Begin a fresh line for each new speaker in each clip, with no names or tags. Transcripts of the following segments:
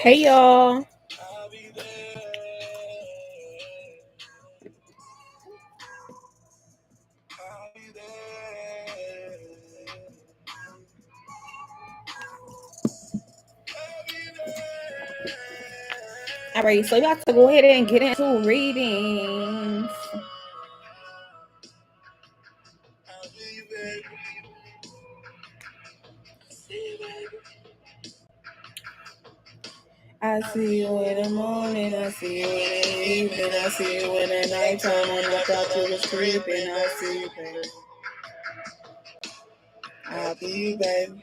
Hey y'all. All right, so we about to go ahead and get into readings. I see you in the morning, I see you in the evening, I see you in the nighttime when I thought you was creeping. I see you, baby. I'll be you, baby.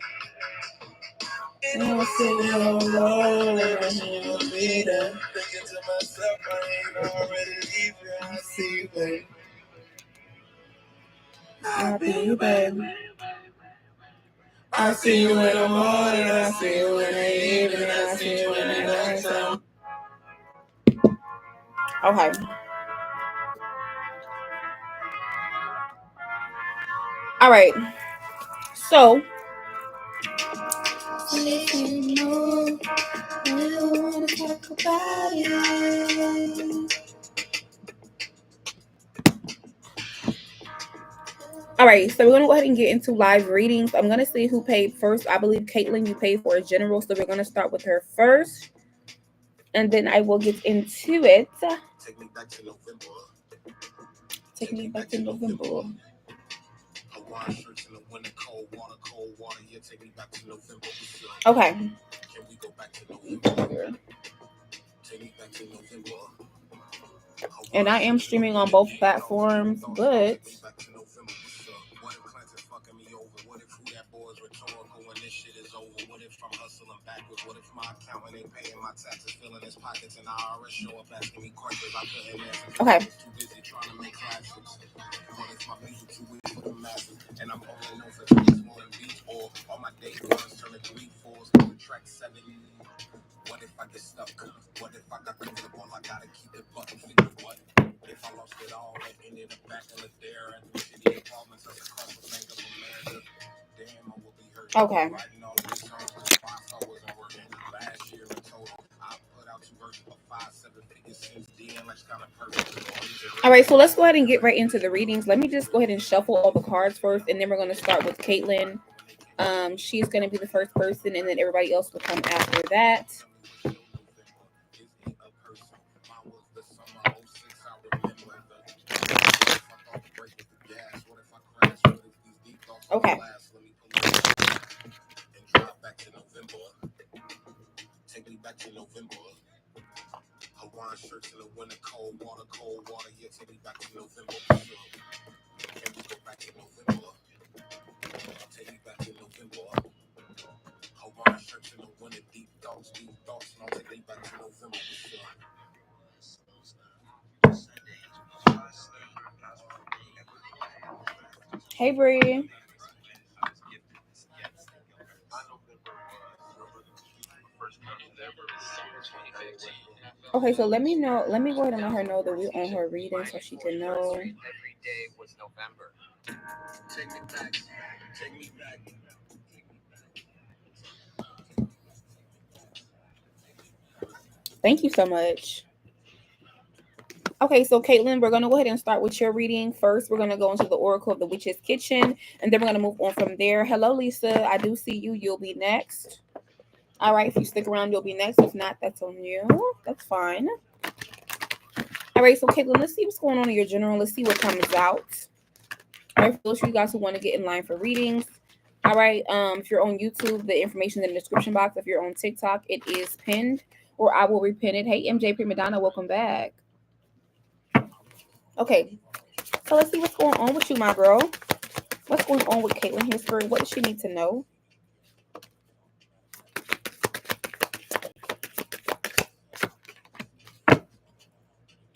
And I'm sitting on the road and you'll be there. Thinking to myself, I ain't already leaving. I see you, baby. I'll be you, baby. I see you in the morning, I see you in the evening, I see you in the nighttime. Okay. All right. So. All right, so we're going to go ahead and get into live readings. I'm going to see who paid first. I believe, Caitlin, you paid for a general, so we're going to start with her first, and then I will get into it. Take me back to November. Take me back to November. Hawaiian shirts in the winter, cold water. Yeah, take me back to November. Okay. Can we go back to November? Take me back to November. And I am streaming on both platforms, but what if who that boy is rhetorical when this shit is over? What if I'm hustling backwards? What if my accountant ain't paying my taxes, filling his pockets, and IRS show up asking me questions I couldn't answer? Okay. Too busy trying to make classics. What if my music too weak for the masses? And I'm only known for beats more than beats, or all my day ones turn to 3/4 to track 7. What if I get stuck? What if I got comfortable? I gotta keep it button finger. What if I lost it all and ended up back in the dare at the shitty apartments across the Bank of America? Damn, I will be hurt. Okay. Writing all these songs, my phone wasn't working. Last year in total, I put out 2 versions of 5-7 figures since then. That's kind of perfect. All right, so let's go ahead and get right into the readings. Let me just go ahead and shuffle all the cards first, and then we're going to start with Caitlin. She's going to be the first person, and then everybody else will come after that. Okay. Take me back to November. Hawaiian shirts in the winter, cold water. Yeah, take me back to November. Can we go back to November? Take me back to November. Hawaiian shirts in the winter, deep thoughts. Now take me back to November. Hey, Bree. Okay, so let me know. Let me go ahead and let her know that we're on her reading so she can know. Every day was November. Take me back. Take me back. Thank you so much. Okay, so Caitlin, we're going to go ahead and start with your reading. First, we're going to go into the Oracle of the Witch's Kitchen, and then we're going to move on from there. Hello, Lisa. I do see you. You'll be next. All right, if you stick around, you'll be next. If not, that's on you. That's fine. All right, so Caitlin, let's see what's going on in your general. Let's see what comes out. All right, for those of you guys who want to get in line for readings. All right, if you're on YouTube, the information is in the description box. If you're on TikTok, it is pinned, or I will repin it. Hey, MJ Prima Donna, welcome back. Okay, so let's see what's going on with you, my girl. What's going on with Caitlin here, Spirit? What does she need to know?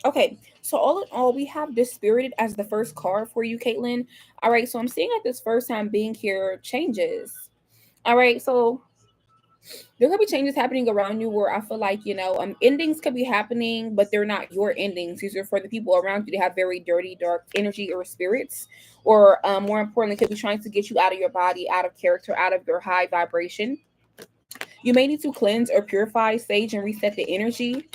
Okay, so all in all, we have Dispirited as the first card for you, Caitlin. All right, so I'm seeing like this first time being here changes. All right, so there could be changes happening around you where I feel like, endings could be happening, but they're not your endings. These are for the people around you. They have very dirty, dark energy or spirits, or more importantly, could be trying to get you out of your body, out of character, out of your high vibration.
You may need to cleanse or purify, sage, and reset the energy.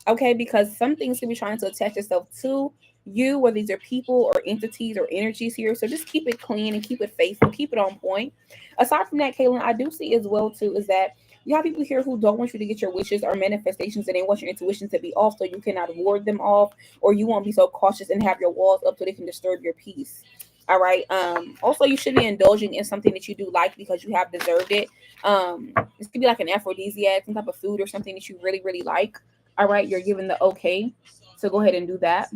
Okay, because some things can be trying to attach itself to you, whether these are people or entities or energies here. So just keep it clean and keep it faithful, keep it on point. Aside from that, Kaylin, I do see as well too is that you have people here who don't want you to get your wishes or manifestations, and they want your intuition to be off, so you cannot ward them off, or you won't be so cautious and have your walls up so they can disturb your peace. All right. Also, you should be indulging in something that you do like because you have deserved it. This could be like an aphrodisiac, some type of food or something that you really, really like. All right, you're given the okay, so go ahead and do that.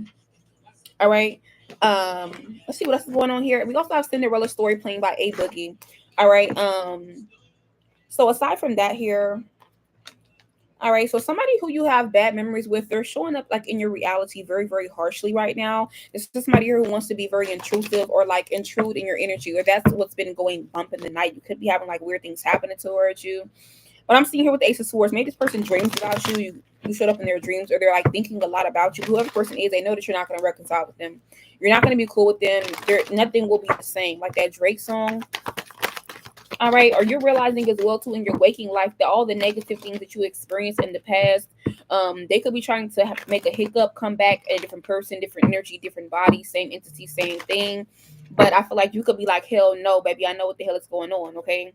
All right. Let's see what else is going on here. We also have Cinderella Story playing by A Boogie. All right. So aside from that here, all right, so somebody who you have bad memories with, they're showing up like in your reality very, very harshly right now. This is somebody here who wants to be very intrusive or like intrude in your energy, or that's what's been going bump in the night. You could be having like weird things happening towards you. But I'm seeing here with the Ace of Swords, maybe this person dreams about you. You showed up in their dreams, or they're like thinking a lot about you. Whoever the person is, they know that you're not going to reconcile with them. You're not going to be cool with them. Nothing will be the same. Like that Drake song. All right, or you're realizing as well too in your waking life that all the negative things that you experienced in the past, they could be trying to make a hiccup, come back a different person, different energy, different body, same entity, same thing. But I feel like you could be like, hell no, baby, I know what the hell is going on. Okay.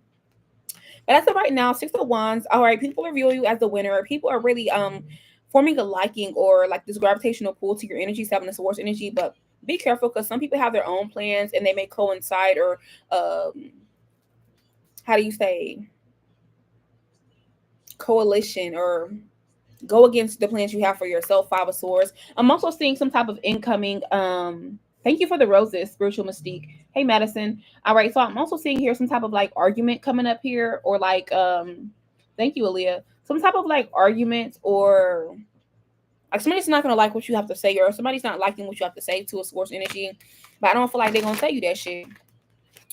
But as of right now, Six of Wands. All right, people are viewing you as the winner. People are really forming a liking or like this gravitational pull to your energy, having the source energy. But be careful because some people have their own plans and they may coincide or how do you say coalition or go against the plans you have for yourself. Five of Swords. I'm also seeing some type of incoming. Thank you for the roses, spiritual mystique. Hey, Madison. All right, so I'm also seeing here some type of like argument coming up here, or like thank you, Aaliyah. Some type of like argument or like somebody's not gonna like what you have to say, or somebody's not liking what you have to say to a source energy. But I don't feel like they're gonna tell you that shit.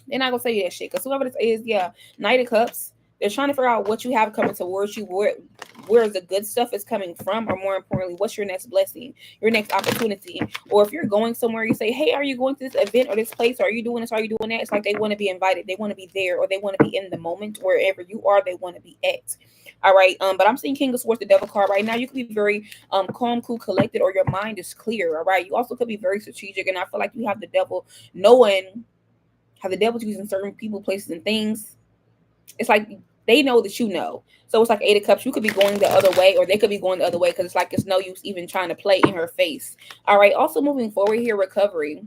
They're not gonna say you that shit because whoever this is, yeah, Knight of Cups. They're trying to figure out what you have coming towards you, where the good stuff is coming from, or more importantly, what's your next blessing, your next opportunity. Or if you're going somewhere, you say, "Hey, are you going to this event or this place? Or are you doing this? Are you doing that?" It's like they want to be invited, they want to be there, or they want to be in the moment wherever you are. They want to be at. All right. But I'm seeing King of Swords, the Devil card right now. You could be very calm, cool, collected, or your mind is clear. All right. You also could be very strategic, and I feel like you have the devil knowing how the devil's using certain people, places, and things. It's like they know that you know. So it's like Eight of Cups. You could be going the other way, or they could be going the other way because it's like it's no use even trying to play in her face. All right. Also moving forward here, recovery.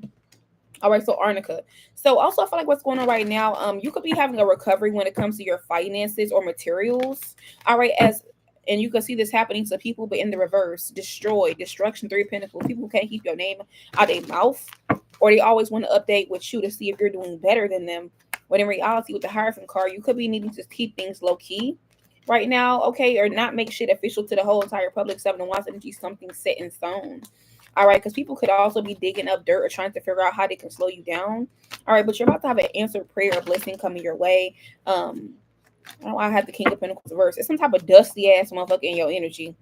All right, so Arnica. So also, I feel like what's going on right now, you could be having a recovery when it comes to your finances or materials. All right, and you can see this happening to people, but in the reverse, destroy, destruction, Three of Pentacles. People who can't keep your name out their mouth, or they always want to update with you to see if you're doing better than them. When in reality, with the Hierophant card, you could be needing to keep things low key right now, okay, or not make shit official to the whole entire public. Seven of Wands energy, something set in stone. All right, because people could also be digging up dirt or trying to figure out how they can slow you down. All right, but you're about to have an answered prayer or blessing coming your way. I don't know why I had the King of Pentacles reverse. It's some type of dusty ass motherfucker in your energy.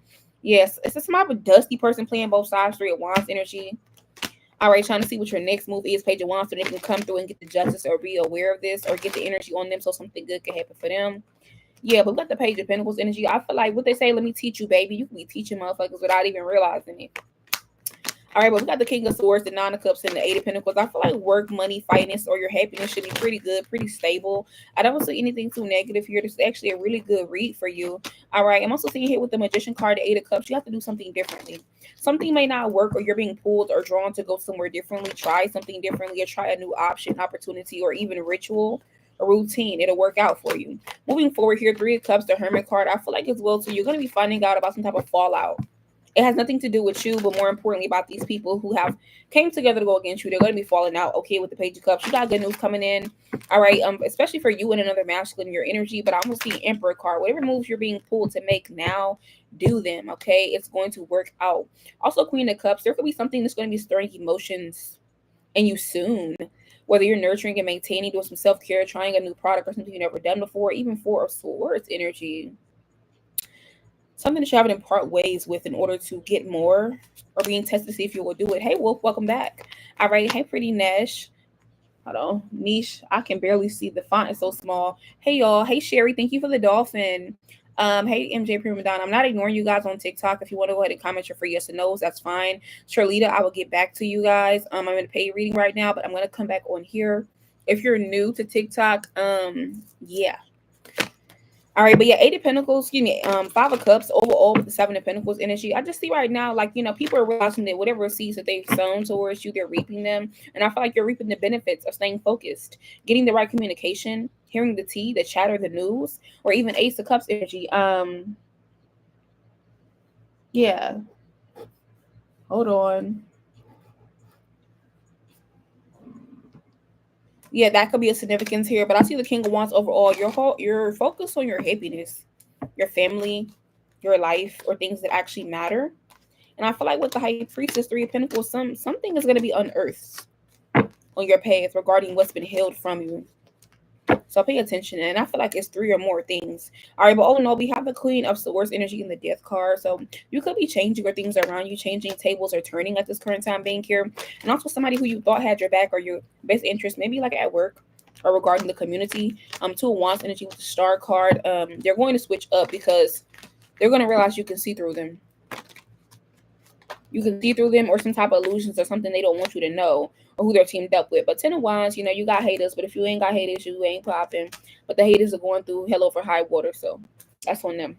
Yes, it's some type of dusty person playing both sides. Three of Wands energy. All right, trying to see what your next move is. Page of Wands, so they can come through and get the justice or be aware of this or get the energy on them so something good can happen for them. Yeah, but with the Page of Pentacles energy, I feel like what they say, let me teach you, baby. You can be teaching motherfuckers without even realizing it. All right, but we got the King of Swords, the Nine of Cups, and the Eight of Pentacles. I feel like work, money, finance, or your happiness should be pretty good, pretty stable. I don't see anything too negative here. This is actually a really good read for you. All right, I'm also seeing here with the Magician card, the Eight of Cups. You have to do something differently. Something may not work, or you're being pulled or drawn to go somewhere differently. Try something differently, or try a new option, opportunity, or even ritual. A routine, it'll work out for you. Moving forward here, Three of Cups, the Hermit card. I feel like as well, so you're going to be finding out about some type of fallout. It has nothing to do with you, but more importantly about these people who have came together to go against you. They're going to be falling out. Okay, with the Page of Cups, you got good news coming in. All right, especially for you and another masculine, your energy. But I almost see Emperor card. Whatever moves you're being pulled to make now, do them. Okay, it's going to work out. Also, Queen of Cups. There could be something that's going to be stirring emotions in you soon. Whether you're nurturing and maintaining, doing some self care, trying a new product or something you've never done before, even Four of Swords energy, something that you haven't part ways with in order to get more or being tested to see if you will do it. Hey, Wolf, welcome back. All right. Hey, pretty Nash. Hold on. Niche. I can barely see the font. It's so small. Hey, y'all. Hey, Sherry. Thank you for the dolphin. Hey MJ Prima Donna, I'm not ignoring you guys on TikTok. If you want to go ahead and comment your free yes and no's, that's fine. Charlita, I will get back to you guys. I'm in a paid reading right now, but I'm gonna come back on here. If you're new to TikTok, yeah. All right, but yeah, Eight of Pentacles, excuse me, Five of Cups overall with the Seven of Pentacles energy. I just see right now, like, people are realizing that whatever seeds that they've sown towards you, they're reaping them. And I feel like you're reaping the benefits of staying focused, getting the right communication, hearing the tea, the chatter, the news, or even Ace of Cups energy. Yeah, hold on. Yeah, that could be a significance here, but I see the King of Wands overall. You're focused on your happiness, your family, your life, or things that actually matter. And I feel like with the High Priestess, Three of Pentacles, something is going to be unearthed on your path regarding what's been held from you. So pay attention. And I feel like it's three or more things. All right, but all in all, we have the Queen of Swords energy in the Death card. So you could be changing your things around you, changing tables or turning at this current time being here. And also somebody who you thought had your back or your best interest, maybe like at work or regarding the community. Two of Wands energy with the Star card. They're going to switch up because they're going to realize you can see through them. You can see through them or some type of illusions or something they don't want you to know or who they're teamed up with. But Ten of Wands, you got haters, but if you ain't got haters, you ain't popping. But the haters are going through hell over high water, so that's on them.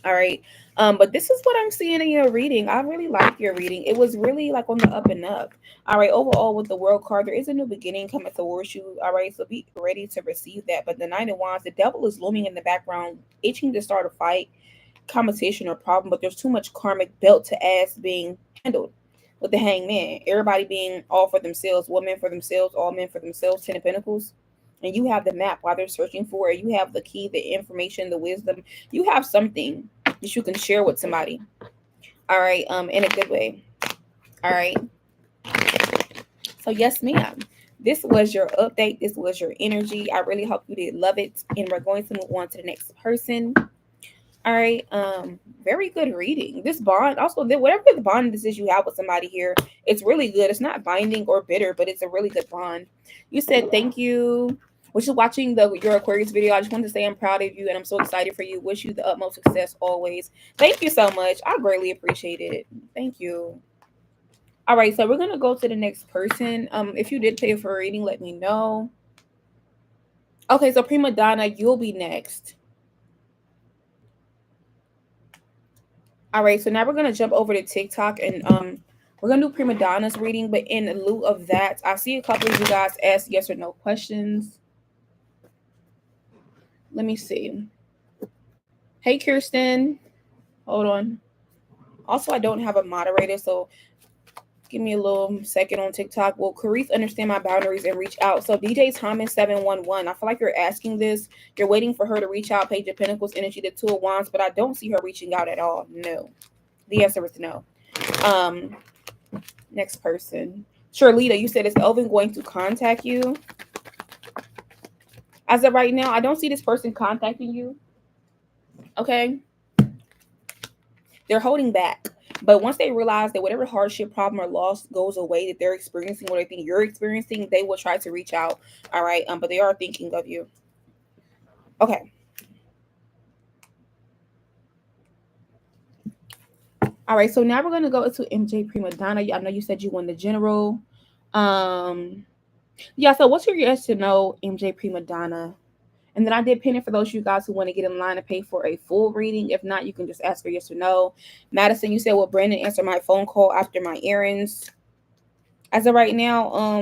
All right. But this is what I'm seeing in your reading. I really like your reading. It was really like on the up and up. All right. Overall, with the World card, there is a new beginning coming towards you. All right. So be ready to receive that. But the Nine of Wands, the devil is looming in the background, itching to start a fight, conversation, or problem. But there's too much karmic belt to ass being handled. With the Hangman, everybody being all for themselves, women for themselves, all men for themselves, Ten of Pentacles. And you have the map while they're searching for it. You have the key, the information, the wisdom. You have something that you can share with somebody. All right, in a good way. All right. So yes, ma'am. This was your update. This was your energy. I really hope you did love it. And we're going to move on to the next person. All right. Very good reading. This bond, also whatever the bond this is you have with somebody here, it's really good. It's not binding or bitter, but it's a really good bond. You said thank you. Which is watching your Aquarius video. I just wanted to say I'm proud of you and I'm so excited for you. Wish you the utmost success always. Thank you so much. I greatly appreciate it. Thank you. All right, so we're gonna go to the next person. If you did pay for a reading, let me know. Okay, so Prima Donna, you'll be next. All right, so now we're gonna jump over to TikTok and we're gonna do Prima Donna's reading, but in lieu of that, I see a couple of you guys ask yes or no questions. Let me see. Hey, Kirsten. Hold on. Also, I don't have a moderator, so give me a little second on TikTok. Will Carice understand my boundaries and reach out? So DJ Thomas 711. I feel like you're asking this. You're waiting for her to reach out. Page of Pentacles energy, the Two of Wands, but I don't see her reaching out at all. No. The answer is no. Next person. Charlita, you said, is Elvin going to contact you? As of right now, I don't see this person contacting you. Okay. They're holding back. But once they realize that whatever hardship, problem, or loss goes away that they're experiencing, what they think you're experiencing, they will try to reach out. All right. But they are thinking of you. Okay. All right. So now we're gonna go into MJ Prima Donna. I know you said you won the general. Yeah. So what's your yes to know, MJ Prima Donna? And then I did pin it for those of you guys who want to get in line and pay for a full reading. If not, you can just ask for yes or no. Madison, you said, will Brandon answer my phone call after my errands? As of right now,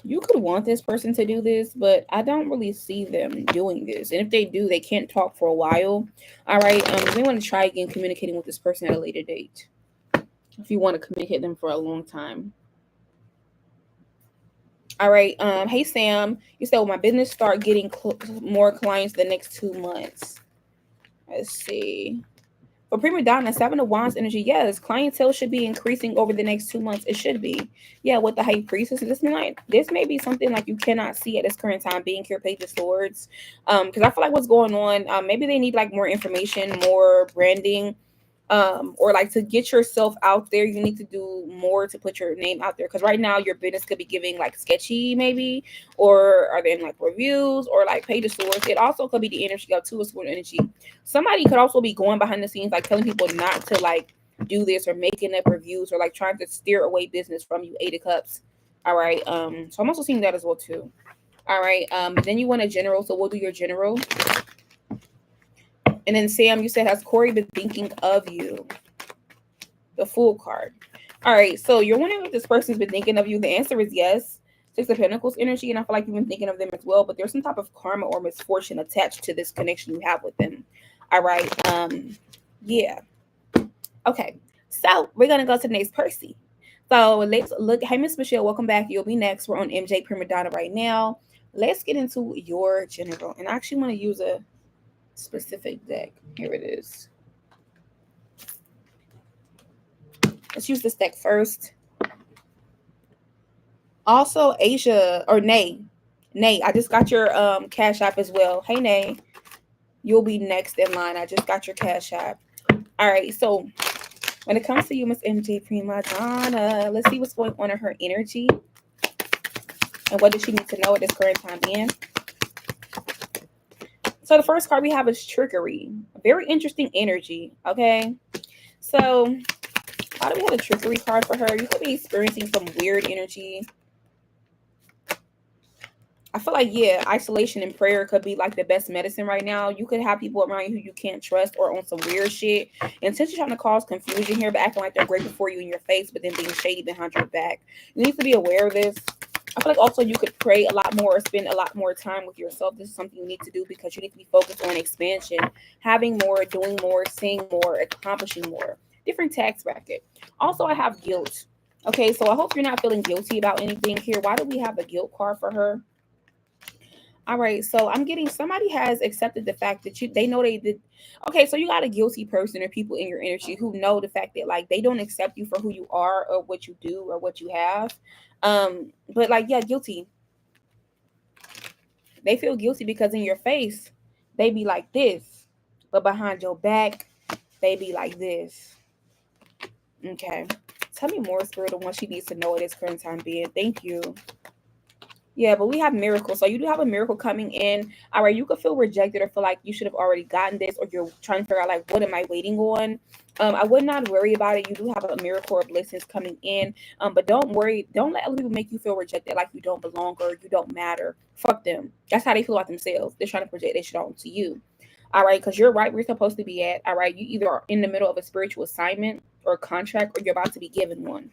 you could want this person to do this, but I don't really see them doing this. And if they do, they can't talk for a while. All right. We want to try again communicating with this person at a later date. If you want to communicate them for a long time. All right. Hey Sam, you said, will my business start getting more clients the next 2 months? Let's see. For Prima Donna, Seven of Wands energy, yes, clientele should be increasing over the next 2 months. It should be. Yeah, with the High Priestess, this may be something like you cannot see at this current time being here, Page of Swords. Because I feel like what's going on, maybe they need like more information, more branding, or like to get yourself out there, you need to do more to put your name out there. Because right now your business could be giving like sketchy, maybe, or are they in like reviews or like pay the source. It also could be the energy of two of sword energy. Somebody could also be going behind the scenes, like telling people not to like do this or making up reviews or like trying to steer away business from you. Eight of Cups. All right. So I'm also seeing that as well too. All right. Then you want a general, so we'll do your general. And then Sam, you said, has Corey been thinking of you? The Fool card. All right, so you're wondering if this person's been thinking of you. The answer is yes. Six of Pentacles energy, and I feel like you've been thinking of them as well, but there's some type of karma or misfortune attached to this connection you have with them. All right. Yeah. Okay. So we're gonna go to the next Percy. So let's look. Hey, Miss Michelle, welcome back. You'll be next. We're on MJ Prima Donna right now. Let's get into your general. And I actually want to use a specific deck. Here it is. Let's use this deck first. Also, Asia or Nay, I just got your Cash App as well. Hey Nay, you'll be next in line. I just got your Cash App. All right, so when it comes to you, Miss MJ Prima Donna, let's see what's going on in her energy and what does she need to know at this current time being. So the first card we have is trickery. Very interesting energy. Okay, so why do we have a trickery card for her? You could be experiencing some weird energy. I feel like, yeah, isolation and prayer could be like the best medicine right now. You could have people around you who you can't trust or on some weird shit. And since you're trying to cause confusion here, but acting like they're grateful for you in your face, but then being shady behind your back. You need to be aware of this. I feel like also you could pray a lot more or spend a lot more time with yourself. This is something you need to do because you need to be focused on expansion, having more, doing more, seeing more, accomplishing more. Different tax bracket. Also, I have guilt. Okay, so I hope you're not feeling guilty about anything here. Why do we have a guilt card for her? All right, so I'm getting somebody has accepted the fact that they know they did. Okay, so you got a guilty person or people in your energy who know the fact that like they don't accept you for who you are or what you do or what you have. But like, yeah, guilty. They feel guilty because in your face, they be like this, but behind your back, they be like this. Okay. Tell me more, Spirit, of what she needs to know at this current time being. Thank you. Yeah, but we have miracles. So you do have a miracle coming in. All right, you could feel rejected or feel like you should have already gotten this, or you're trying to figure out like, what am I waiting on? I would not worry about it. You do have a miracle or blessings coming in. But don't worry. Don't let other people make you feel rejected, like you don't belong or you don't matter. Fuck them. That's how they feel about themselves. They're trying to project that shit onto you. All right, because you're right where you're supposed to be at. All right, you either are in the middle of a spiritual assignment or contract, or you're about to be given one.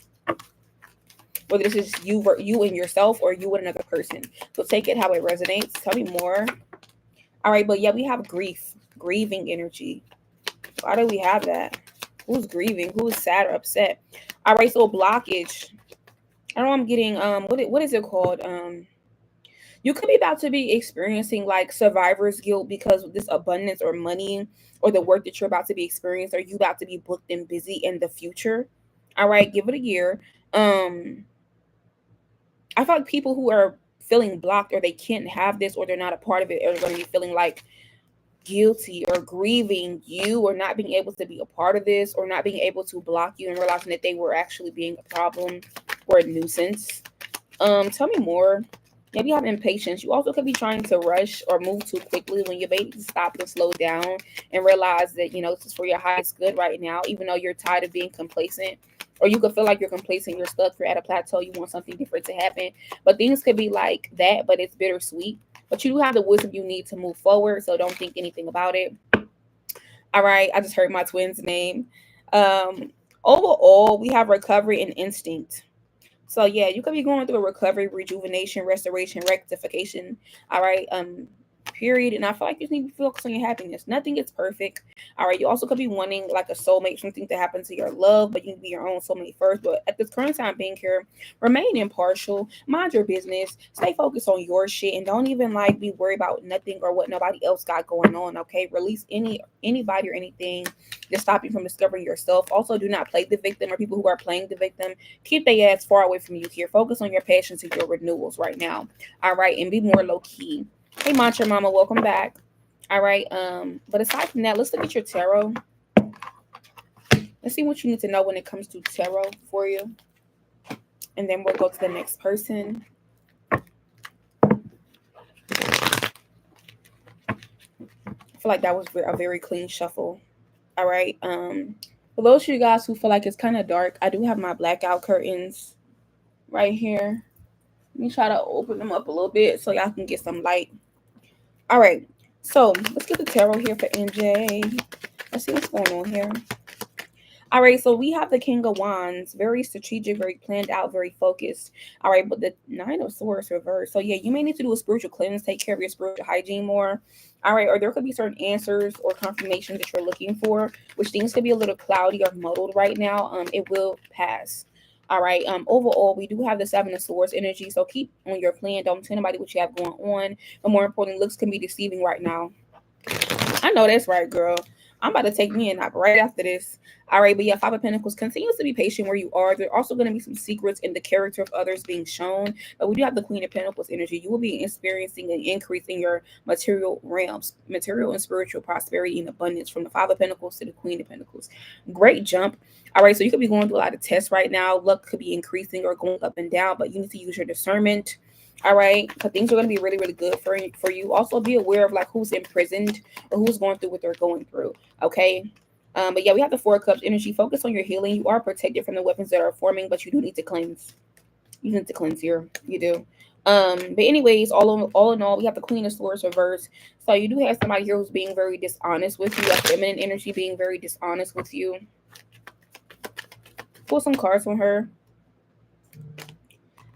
Whether this is you and yourself or you and another person. So take it how it resonates. Tell me more. All right, but yeah, we have grieving energy. Why do we have that? Who's grieving? Who's sad or upset? All right, so blockage. I know I'm getting what is it called? You could be about to be experiencing like survivor's guilt because of this abundance or money or the work that you're about to be experiencing, or you about to be booked and busy in the future. All right, give it a year. I feel like people who are feeling blocked or they can't have this or they're not a part of it are going to be feeling like guilty or grieving you or not being able to be a part of this or not being able to block you and realizing that they were actually being a problem or a nuisance. Tell me more. Maybe you have impatience. You also could be trying to rush or move too quickly when you're able to stop and slow down and realize that, this is for your highest good right now, even though you're tired of being complacent. Or you could feel like you're complacent, you're stuck, you're at a plateau, you want something different to happen. But things could be like that, but it's bittersweet. But you do have the wisdom you need to move forward, so don't think anything about it. All right, I just heard my twin's name. Overall, we have recovery and instinct. So yeah, you could be going through a recovery, rejuvenation, restoration, rectification. All right. Period. And I feel like you need to focus on your happiness. Nothing is perfect. All right. You also could be wanting like a soulmate, something to happen to your love, but you need to be your own soulmate first. But at this current time being here, remain impartial, mind your business, stay focused on your shit, and don't even like be worried about nothing or what nobody else got going on. Okay. Release anybody or anything to stop you from discovering yourself. Also, do not play the victim or people who are playing the victim. Keep their ass far away from you here. Focus on your passions and your renewals right now. All right. And be more low key. Hey, Mantra Mama, welcome back. All right. But aside from that, let's look at your tarot. Let's see what you need to know when it comes to tarot for you. And then we'll go to the next person. I feel like that was a very clean shuffle. All right. For those of you guys who feel like it's kind of dark, I do have my blackout curtains right here. Let me try to open them up a little bit so y'all can get some light. All right. So let's get the tarot here for NJ. Let's see what's going on here. All right, so we have the King of Wands, very strategic, very planned out, very focused. All right, but the Nine of Swords reversed. So yeah, you may need to do a spiritual cleanse, take care of your spiritual hygiene more. All right, or there could be certain answers or confirmations that you're looking for, which things could be a little cloudy or muddled right now. It will pass. All right. Overall, we do have the Seven of Swords energy, so keep on your plan. Don't tell anybody what you have going on. But more importantly, looks can be deceiving right now. I know that's right, girl. I'm about to take me a nap right after this. All right, but yeah, Five of Pentacles continues to be patient where you are. There are also going to be some secrets in the character of others being shown. But we do have the Queen of Pentacles energy. You will be experiencing an increase in your material realms, material and spiritual prosperity and abundance from the Five of Pentacles to the Queen of Pentacles. Great jump. All right, so you could be going through a lot of tests right now. Luck could be increasing or going up and down, but you need to use your discernment. All right, because things are going to be really, really good for you. Also, be aware of like who's imprisoned or who's going through what they're going through. Okay. But yeah, we have the Four of Cups energy. Focus on your healing. You are protected from the weapons that are forming, but you do need to cleanse. You need to cleanse here. You do. But anyways, all in all, we have the Queen of Swords reverse. So you do have somebody here who's being very dishonest with you. That feminine energy being very dishonest with you. Pull some cards from her.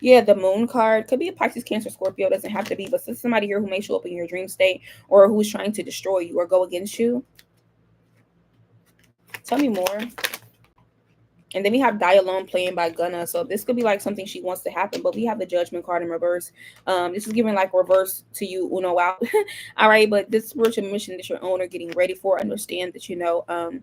Yeah, the Moon card could be a Pisces, Cancer, Scorpio. Doesn't have to be, but it's somebody here who may show up in your dream state or who's trying to destroy you or go against you. Tell me more. And then we have Die Alone playing by Gunna. So this could be like something she wants to happen, but we have the Judgment card in reverse. This is giving like reverse to you, Uno out. All right, but this spiritual mission that your owner getting ready for, understand that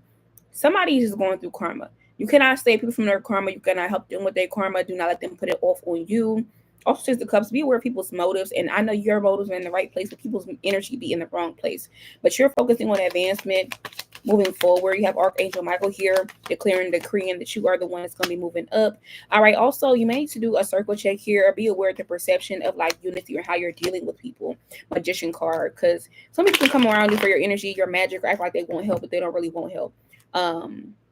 somebody is going through karma. You cannot save people from their karma. You cannot help them with their karma. Do not let them put it off on you. Also, says the Cups, be aware of people's motives. And I know your motives are in the right place, but people's energy be in the wrong place. But you're focusing on advancement, moving forward. You have Archangel Michael here declaring, decreeing that you are the one that's going to be moving up. All right. Also, you may need to do a circle check here or be aware of the perception of like unity or how you're dealing with people. Magician card, because some people can come around you for your energy, your magic, or act like they won't help, but they don't really won't help.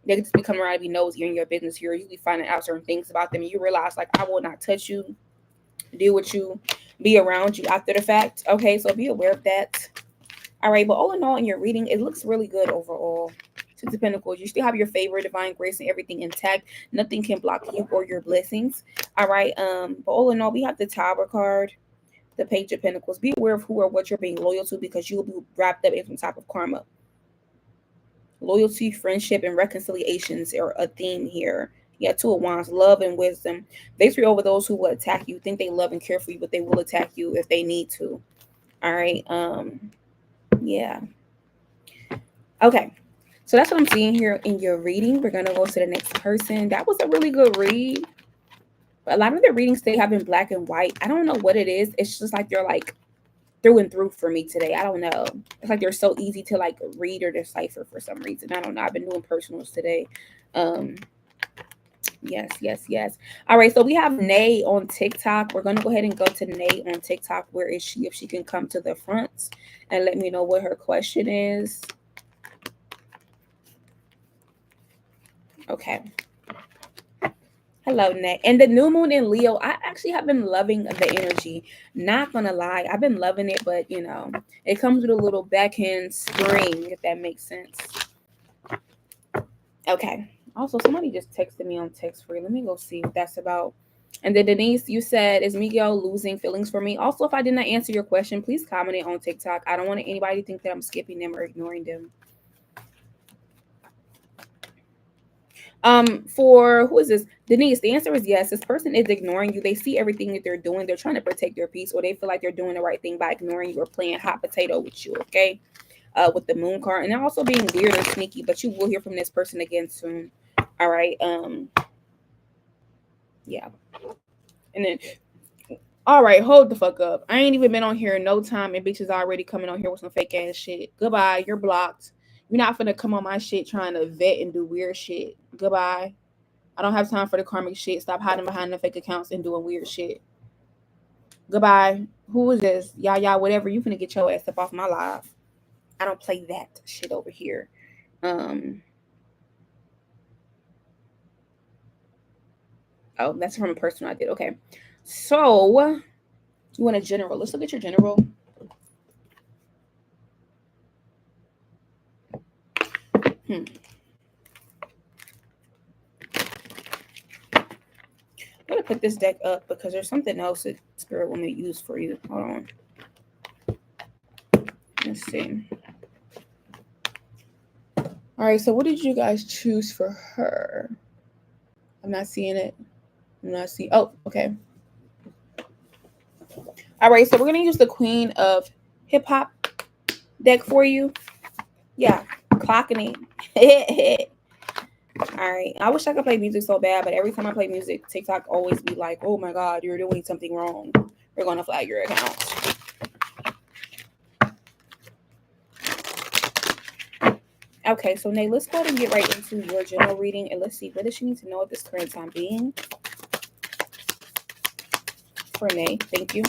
They just be coming around and be nosy in your business here. You be finding out certain things about them, and you realize like I will not touch you, deal with you, be around you after the fact. Okay, so be aware of that. All right, but all in all, in your reading, it looks really good overall. Six of Pentacles, you still have your favor, divine grace, and everything intact. Nothing can block you or your blessings. All right, but all in all, we have the Tower card, the Page of Pentacles. Be aware of who or what you're being loyal to because you will be wrapped up in some type of karma. Loyalty, friendship, and reconciliations are a theme here. Yeah, Two of Wands, love and wisdom. Victory over those who will attack you. Think they love and care for you, but they will attack you if they need to. All right. Yeah. Okay. So that's what I'm seeing here in your reading. We're gonna go to the next person. That was a really good read. A lot of the readings they have in black and white. I don't know what it is. It's just like they're like through and through for me today. I don't know. It's like they're so easy to like read or decipher for some reason. I don't know. I've been doing personals today. Yes. All right, so we have Nay on TikTok. We're gonna go ahead and go to Nay on TikTok. Where is she? If she can come to the front and let me know what her question is. Okay. Hello, Nay. And the new moon in Leo, I actually have been loving the energy. Not gonna lie, I've been loving it, but it comes with a little backhand spring, if that makes sense. Okay. Also, somebody just texted me on text free. Let me go see what that's about. And then Denise, you said, is Miguel losing feelings for me? Also, if I did not answer your question, please comment it on TikTok. I don't want anybody to think that I'm skipping them or ignoring them. For who is this? Denise, the answer is yes. This person is ignoring you. They see everything that they're doing. They're trying to protect their peace, or they feel like they're doing the right thing by ignoring you or playing hot potato with you, okay? With the moon card. And they're also being weird and sneaky, but you will hear from this person again soon. All right. Yeah. And then all right, hold the fuck up. I ain't even been on here in no time, and bitches already coming on here with some fake ass shit. Goodbye. You're blocked. You're not finna come on my shit trying to vet and do weird shit. Goodbye. I don't have time for the karmic shit. Stop hiding behind the fake accounts and doing weird shit. Goodbye. Who is this? Y'all, whatever. You finna get your ass up off my live. I don't play that shit over here. Oh, that's from a person I did. Okay. So you want a general. Let's look at your general. I'm gonna put this deck up because there's something else that Spirit want me to use for you. Hold on. Let's see. All right, so what did you guys choose for her? I'm not seeing it. I'm not seeing. Oh, okay. All right, so we're gonna use the Queen of Hip Hop deck for you. Yeah, clocking it. All right, I wish I could play music so bad, but every time I play music, TikTok always be like, "Oh my God, you're doing something wrong. We're gonna flag your account." Okay, so Nay, let's go ahead and get right into your general reading, and let's see what does she need to know at this current time being. For Nay, thank you.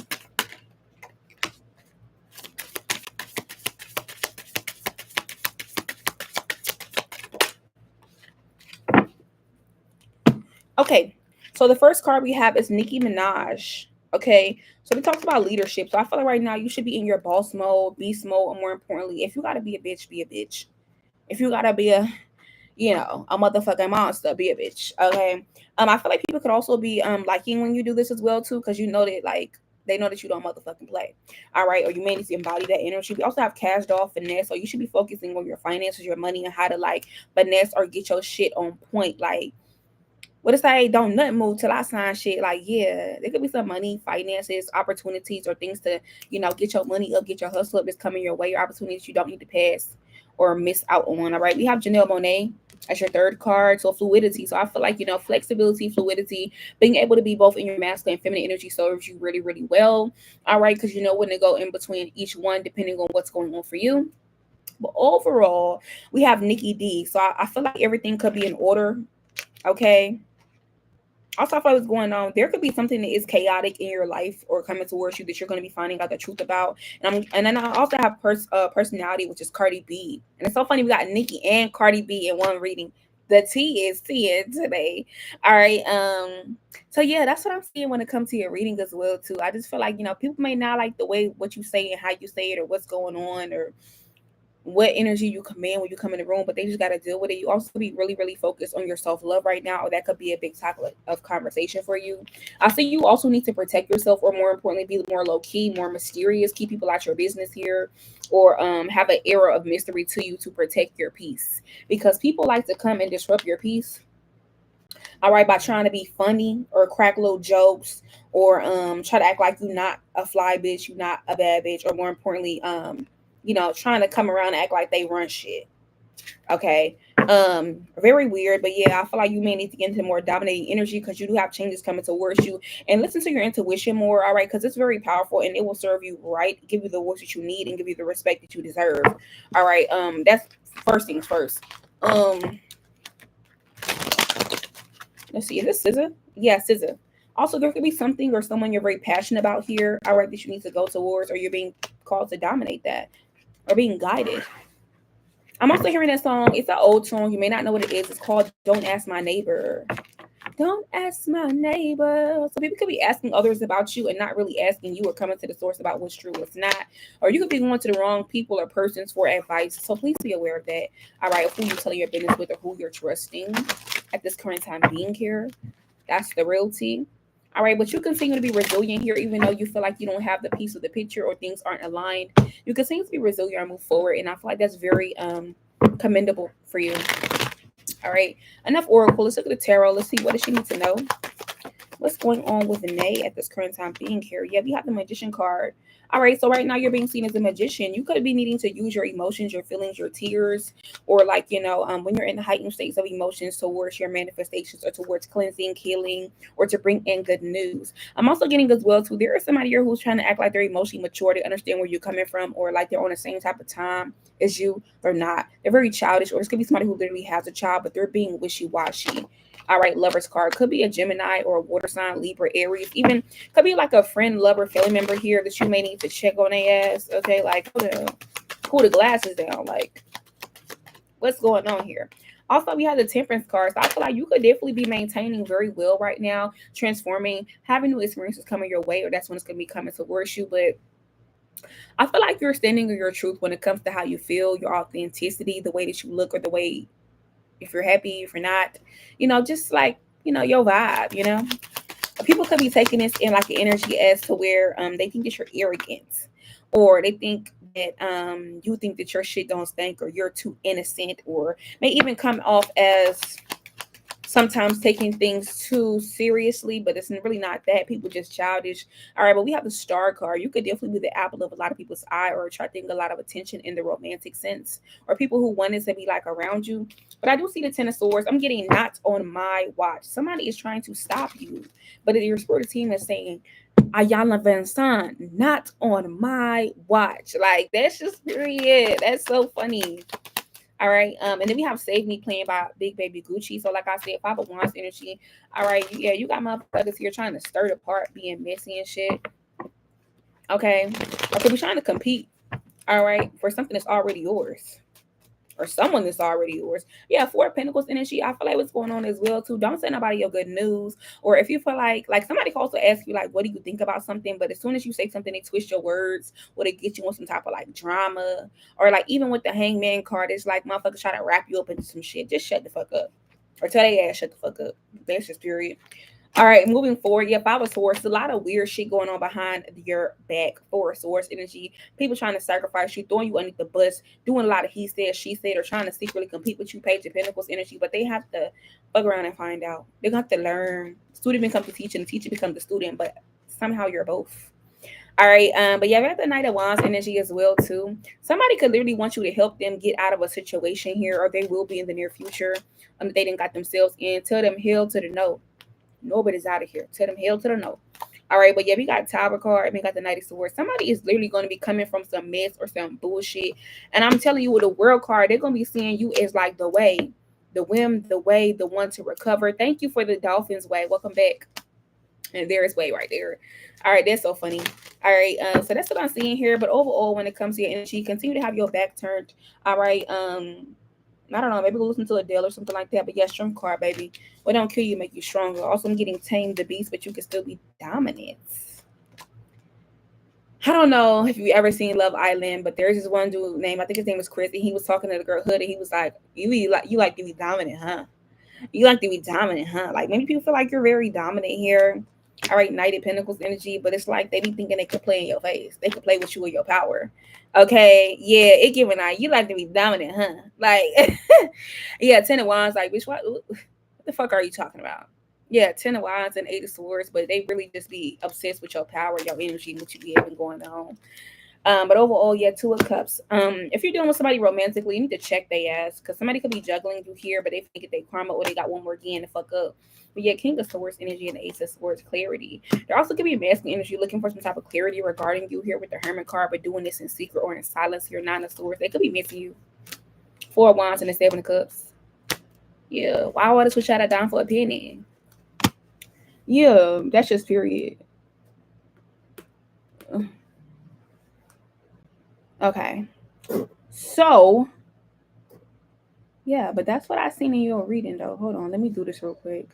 Okay, so the first card we have is Nicki Minaj. Okay, so we talked about leadership. So I feel like right now you should be in your boss mode, beast mode, and more importantly, if you gotta be a bitch, be a bitch. If you gotta be a, a motherfucking monster, be a bitch. Okay. I feel like people could also be liking when you do this as well too, because you know that like they know that you don't motherfucking play. All right, or you may need to embody that energy. We also have cash doll finesse, so you should be focusing on your finances, your money, and how to like finesse or get your shit on point. Like what if I don't nothing move till I sign shit? Like, yeah, there could be some money, finances, opportunities, or things to, get your money up, get your hustle up that's coming your way, or opportunities you don't need to pass or miss out on. All right. We have Janelle Monáe as your third card. So fluidity. So I feel like, flexibility, fluidity, being able to be both in your masculine and feminine energy serves you really, really well. All right. Because you know when to go in between each one, depending on what's going on for you. But overall, we have Nikki D. So I feel like everything could be in order. Okay. Also, I feel like what's going on. There could be something that is chaotic in your life or coming towards you that you're going to be finding out the truth about. And then I also have personality, which is Cardi B. And it's so funny we got Nicki and Cardi B in one reading. The T is T today. All right. So yeah, that's what I'm seeing when it comes to your reading as well too. I just feel like people may not like the way what you say and how you say it or what's going on or what energy you command when you come in the room, but they just got to deal with it. You also be really, really focused on your self-love right now, or that could be a big topic of conversation for you. I see you also need to protect yourself, or more importantly, be more low-key, more mysterious, keep people out your business here, or have an era of mystery to you to protect your peace, because people like to come and disrupt your peace, all right, by trying to be funny or crack little jokes or try to act like you're not a fly bitch, you're not a bad bitch, or more importantly, trying to come around and act like they run shit. Okay. Very weird, but yeah, I feel like you may need to get into more dominating energy because you do have changes coming towards you, and listen to your intuition more, all right, because it's very powerful and it will serve you right, give you the voice that you need and give you the respect that you deserve. All right. That's first things first. Let's see, is this Scissor? Yeah, Scissor. Also, there could be something or someone you're very passionate about here, all right, that you need to go towards, or you're being called to dominate that, or being guided. I'm also hearing that song. It's an old song. You may not know what it is. It's called Don't Ask My Neighbor. Don't ask my neighbor. So people could be asking others about you and not really asking you or coming to the source about what's true, what's not. Or you could be going to the wrong people or persons for advice. So please be aware of that. All right, of who you tell your business with or who you're trusting at this current time being here. That's the realty. All right, but you continue to be resilient here, even though you feel like you don't have the piece of the picture or things aren't aligned. You continue to be resilient and move forward, and I feel like that's very commendable for you. All right, enough oracle. Let's look at the tarot. Let's see what does she need to know What's going on with Nay at this current time being here? Yeah, we have the Magician card. All right, so right now you're being seen as a magician. You could be needing to use your emotions, your feelings, your tears, or like when you're in the heightened states of emotions towards your manifestations or towards cleansing, healing, or to bring in good news. I'm also getting as well too. There is somebody here who's trying to act like they're emotionally mature. They understand where you're coming from, or like they're on the same type of time as you. They're not. They're very childish, or this could be somebody who literally has a child, but they're being wishy washy. All right, Lover's card could be a Gemini or a water sign, Libra, Aries. Even could be like a friend, lover, family member here that you may need to check on their ass. Okay, like pull the glasses down. Like, what's going on here? Also, we have the Temperance card. So I feel like you could definitely be maintaining very well right now, transforming, having new experiences coming your way, or that's when it's going to be coming towards you. But I feel like you're standing in your truth when it comes to how you feel, your authenticity, the way that you look, or the way if you're happy, if you're not, just like, your vibe, people could be taking this in like an energy as to where they think that you're arrogant, or they think that you think that your shit don't stink, or you're too innocent, or may even come off as sometimes taking things too seriously, but it's really not that. People just childish. All right, but we have the Star card. You could definitely be the apple of a lot of people's eye, or attracting a lot of attention in the romantic sense, or people who wanted to be like around you. But I do see the Ten of Swords. I'm getting not on my watch. Somebody is trying to stop you, but your spirit team is saying, Ayala Vincent, not on my watch. Like, that's just period. That's so funny. All right. And then we have Save Me playing by Big Baby Gucci. So like I said, Five of Wands energy. All right. Yeah, you got motherfuckers here trying to stir the part, being messy and shit. Okay. Or could be trying to compete. All right. For something that's already yours. Or someone that's already yours. Yeah, Four of Pentacles energy. I feel like what's going on as well too. Don't tell nobody your good news. Or if you feel like somebody can also ask you like, what do you think about something? But as soon as you say something, they twist your words, or they get you on some type of like drama. Or like even with the Hangman card, it's like motherfuckers try to wrap you up into some shit. Just shut the fuck up. Or tell they ass shut the fuck up. That's just period. All right, moving forward. Yeah, Five of Swords. A lot of weird shit going on behind your back. Four of Swords energy. People trying to sacrifice you, throwing you underneath the bus, doing a lot of he said, she said, or trying to secretly compete with you. Page of Pentacles energy, but they have to fuck around and find out. They're going to have to learn. Student becomes the teacher, and the teacher becomes the student, but somehow you're both. All right, but yeah, we have the Knight of Wands energy as well too. Somebody could literally want you to help them get out of a situation here, or they will be in the near future. That they didn't got themselves in. Tell them hell to the no. Nobody's out of here. Tell them hell to the no. All right, but yeah, we got Tower card and we got the Knight of Swords. Somebody is literally going to be coming from some mess or some bullshit. And I'm telling you, with the World card, they're going to be seeing you as like the way, the whim, the way, the one to recover. Thank you for the Dolphins way. Welcome back. And there's way right there. All right, that's so funny. All right, so that's what I'm seeing here. But overall, when it comes to your energy, continue to have your back turned. All right, I don't know, maybe go listen to Adele or something like that. But yeah, strength card, baby. What don't kill you make you stronger. Also, I'm getting tame the beast, but you can still be dominant. I don't know if you ever seen Love Island, but there's this one dude named, I think his name was Chris, and he was talking to the girl Hood, and he was like, you like to be dominant, huh? You like to be dominant, huh? Like maybe people feel like you're very dominant here. All right, Knight of Pentacles energy, but it's like they be thinking they could play in your face. They could play with you with your power. Okay, yeah, it giving out. You like to be dominant, huh? Like, yeah, Ten of Wands, like, bitch, what the fuck are you talking about? Yeah, Ten of Wands and Eight of Swords, but they really just be obsessed with your power, your energy, what you be having going on. But overall, yeah, Two of Cups. If you're dealing with somebody romantically, you need to check their ass, because somebody could be juggling you here, but they think they karma, or they got one more again to fuck up. But yeah, King of Swords energy and the Ace of Swords clarity. There also could be masculine energy looking for some type of clarity regarding you here with the Hermit card, but doing this in secret or in silence here. Nine of Swords. They could be missing you. Four of Wands and the Seven of Cups. Yeah, why would I switch out down for a penny? Yeah, that's just period. Okay. So, yeah, but that's what I seen in your reading, though. Hold on, let me do this real quick.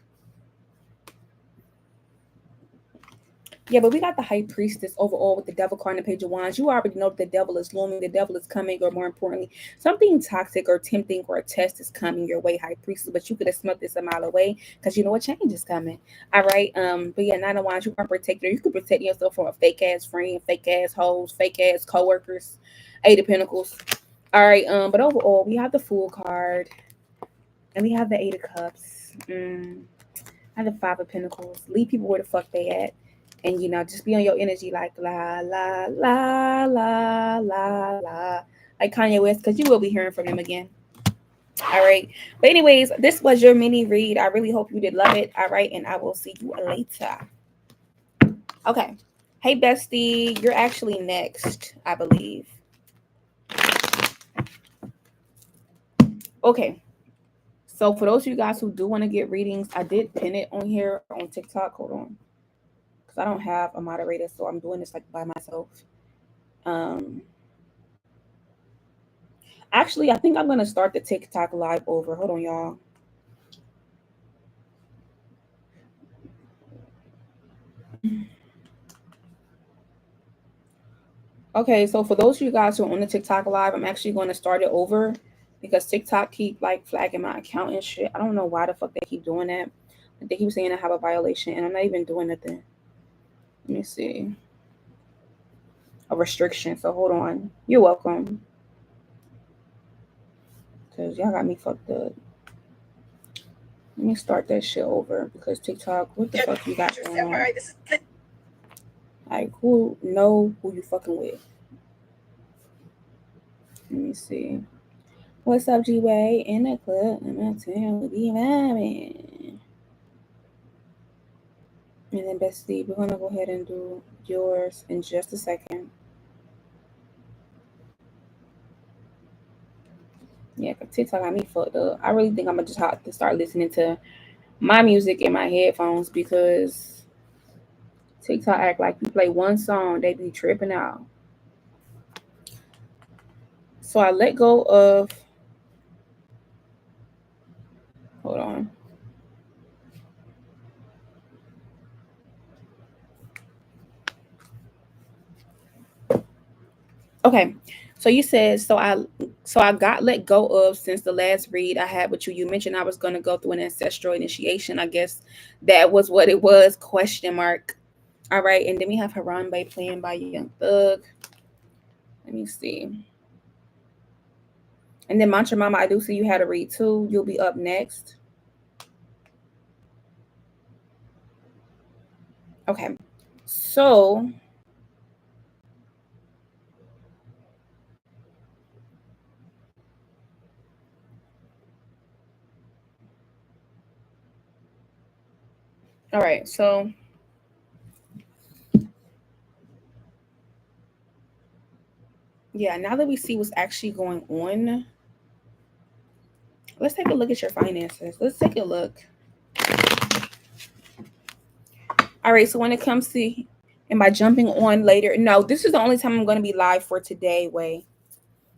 Yeah, but we got the High Priestess overall with the Devil card and the Page of Wands. You already know that the devil is looming, the devil is coming, or more importantly, something toxic or tempting or a test is coming your way, High Priestess. But you could have smelled this a mile away, because you know a change is coming. All right. But yeah, Nine of Wands, you are protected. You can protect yourself from a fake ass friend, fake ass hoes, fake ass coworkers. Eight of Pentacles. All right. But overall, we have the Fool card and we have the Eight of Cups. I have the Five of Pentacles. Leave people where the fuck they at. And, you know, just be on your energy like la, la, la, la, la, la. Like Kanye West, because you will be hearing from them again. All right. But anyways, this was your mini read. I really hope you did love it. All right. And I will see you later. Okay. Hey, bestie. You're actually next, I believe. Okay. So for those of you guys who do want to get readings, I did pin it on here on TikTok. Hold on. Because I don't have a moderator, so I'm doing this like by myself. Actually, I think I'm going to start the TikTok live over. Hold on, y'all. Okay, so for those of you guys who are on the TikTok live, I'm actually going to start it over because TikTok keep like flagging my account and shit. I don't know why the fuck they keep doing that. But they keep saying I have a violation and I'm not even doing nothing. Let me see. A restriction. So hold on. You're welcome. Because y'all got me fucked up. Let me start that shit over because TikTok, what the fuck you got going on? Like, who know who you fucking with? Let me see. What's up, G-Way? In the club, I'm not telling you, be vibing. And then, bestie, we're going to go ahead and do yours in just a second. Yeah, because TikTok got me fucked up. I really think I'm going to just have to start listening to my music in my headphones because TikTok act like you play one song, they be tripping out. So I let go of... Hold on. Okay. So you said I got let go of since the last read I had with you. You mentioned I was going to go through an ancestral initiation. I guess that was what it was, question mark. All right, and then we have Harambe playing by Young Thug. Let me see. And then Mantra Mama, I do see you had a read too. You'll be up next. Okay. So all right, so yeah, now that we see what's actually going on, let's take a look at your finances. Let's take a look. All right, so when it comes to, am I jumping on later? No, this is the only time I'm going to be live for today, Way.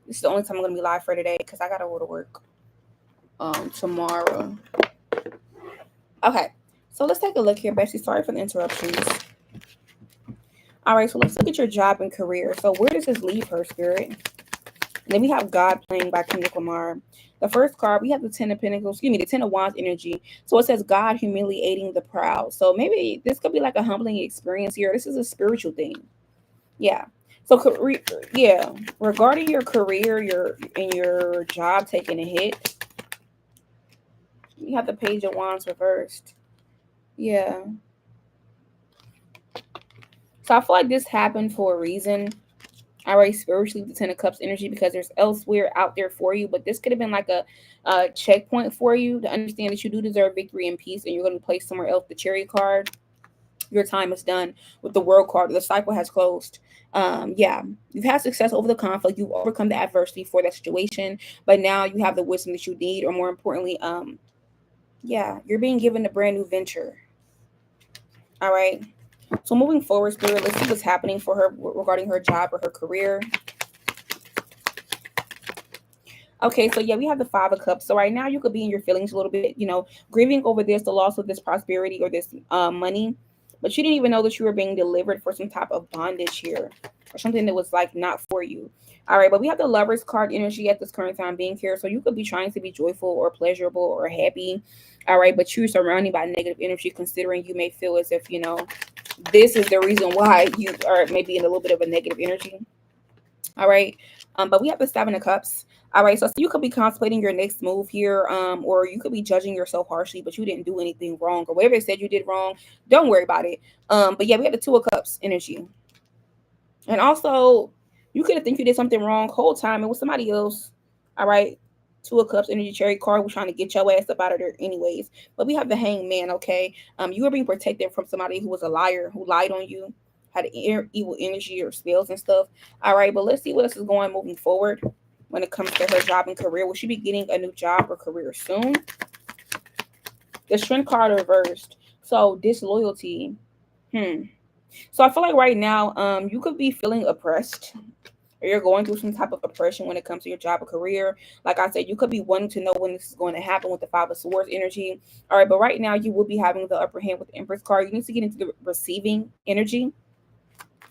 This is the only time I'm going to be live for today because I got to go to work tomorrow. Okay, so let's take a look here, Bessie. Sorry for the interruptions. All right, so let's look at your job and career. So where does this leave her, Spirit? And then we have God playing by Kendrick Lamar. The first card, we have the Ten of Pentacles, the Ten of Wands energy. So it says God humiliating the proud. So maybe this could be like a humbling experience here. This is a spiritual thing. Yeah. So yeah, regarding your career, your job taking a hit, you have the Page of Wands reversed. Yeah. So I feel like this happened for a reason. All right, spiritually, the Ten of Cups energy, because there's elsewhere out there for you, but this could have been like a checkpoint for you to understand that you do deserve victory and peace, and you're going to be placed somewhere else. The Chariot card, your time is done. With the World card, the cycle has closed. Yeah, you've had success over the conflict. You've overcome the adversity for that situation, but now you have the wisdom that you need, or more importantly, yeah, you're being given a brand new venture. All right. So moving forward, Spirit, let's see what's happening for her regarding her job or her career. Okay, so yeah, we have the Five of Cups. So right now you could be in your feelings a little bit, grieving over this, the loss of this prosperity or this money, but you didn't even know that you were being delivered for some type of bondage here or something that was like not for you. All right, but we have the Lovers card energy at this current time being here. So you could be trying to be joyful or pleasurable or happy. All right, but you're surrounded by negative energy, considering you may feel as if, this is the reason why you are maybe in a little bit of a negative energy. All right. But we have the Seven of Cups. All right, so you could be contemplating your next move here, or you could be judging yourself harshly, but you didn't do anything wrong, or whatever it said you did wrong. Don't worry about it. But yeah, we have the Two of Cups energy, and also you could think you did something wrong whole time. It was somebody else. All right, Two of Cups energy cherry card was trying to get your ass up out of there, anyways. But we have the Hangman. Okay, you were being protected from somebody who was a liar, who lied on you, had evil energy or spells and stuff. All right, but let's see what else is going moving forward when it comes to her job and career. Will she be getting a new job or career soon? The Strength card reversed. So disloyalty. So I feel like right now, you could be feeling oppressed, or you're going through some type of oppression when it comes to your job or career. Like I said, you could be wanting to know when this is going to happen with the Five of Swords energy. All right, but right now you will be having the upper hand with the Empress card. You need to get into the receiving energy.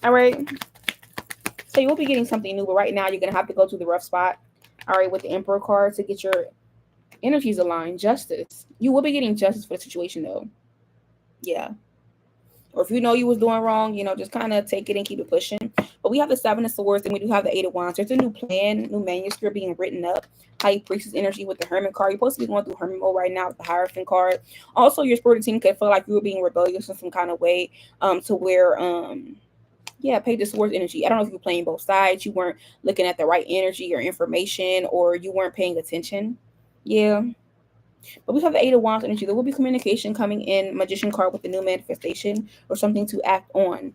All right. So you will be getting something new, but right now you're gonna have to go to the rough spot. All right, with the Emperor card to get your energies aligned. Justice. You will be getting justice for the situation though. Yeah. Or if you know you was doing wrong, just kind of take it and keep it pushing. But we have the Seven of Swords and we do have the Eight of Wands. There's a new plan, new manuscript being written up. High Priestess energy with the Hermit card. You're supposed to be going through Hermit mode right now with the Hierophant card. Also, your sporting team could feel like you were being rebellious in some kind of way, to where yeah, pay the swords energy. I don't know if you're playing both sides. You weren't looking at the right energy or information, or you weren't paying attention. Yeah. But we have the Eight of Wands energy. There will be communication coming in. Magician card with the new manifestation or something to act on.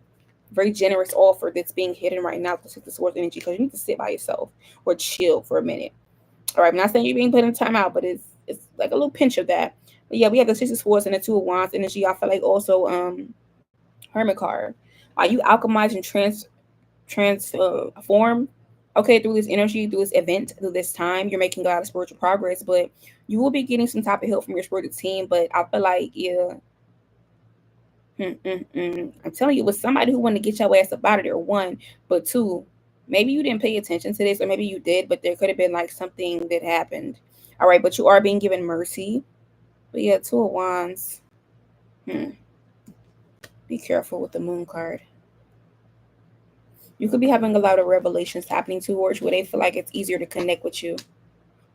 Very generous offer that's being hidden right now with the Six of Swords energy, because you need to sit by yourself or chill for a minute. All right, I'm not saying you're being put in time out, but it's like a little pinch of that. But yeah, we have the Six of Swords and the Two of Wands energy. I feel like also Hermit card. Are you alchemize and transform, okay, through this energy, through this event, through this time? You're making a lot of spiritual progress, but you will be getting some type of help from your spiritual team. But I feel like, yeah, I'm telling you, it was somebody who wanted to get your ass up out of there, one. But two, maybe you didn't pay attention to this, or maybe you did, but there could have been like something that happened. All right, but you are being given mercy. But yeah, Two of Wands. hmm. Be careful with the Moon card. You could be having a lot of revelations happening towards you where they feel like it's easier to connect with you.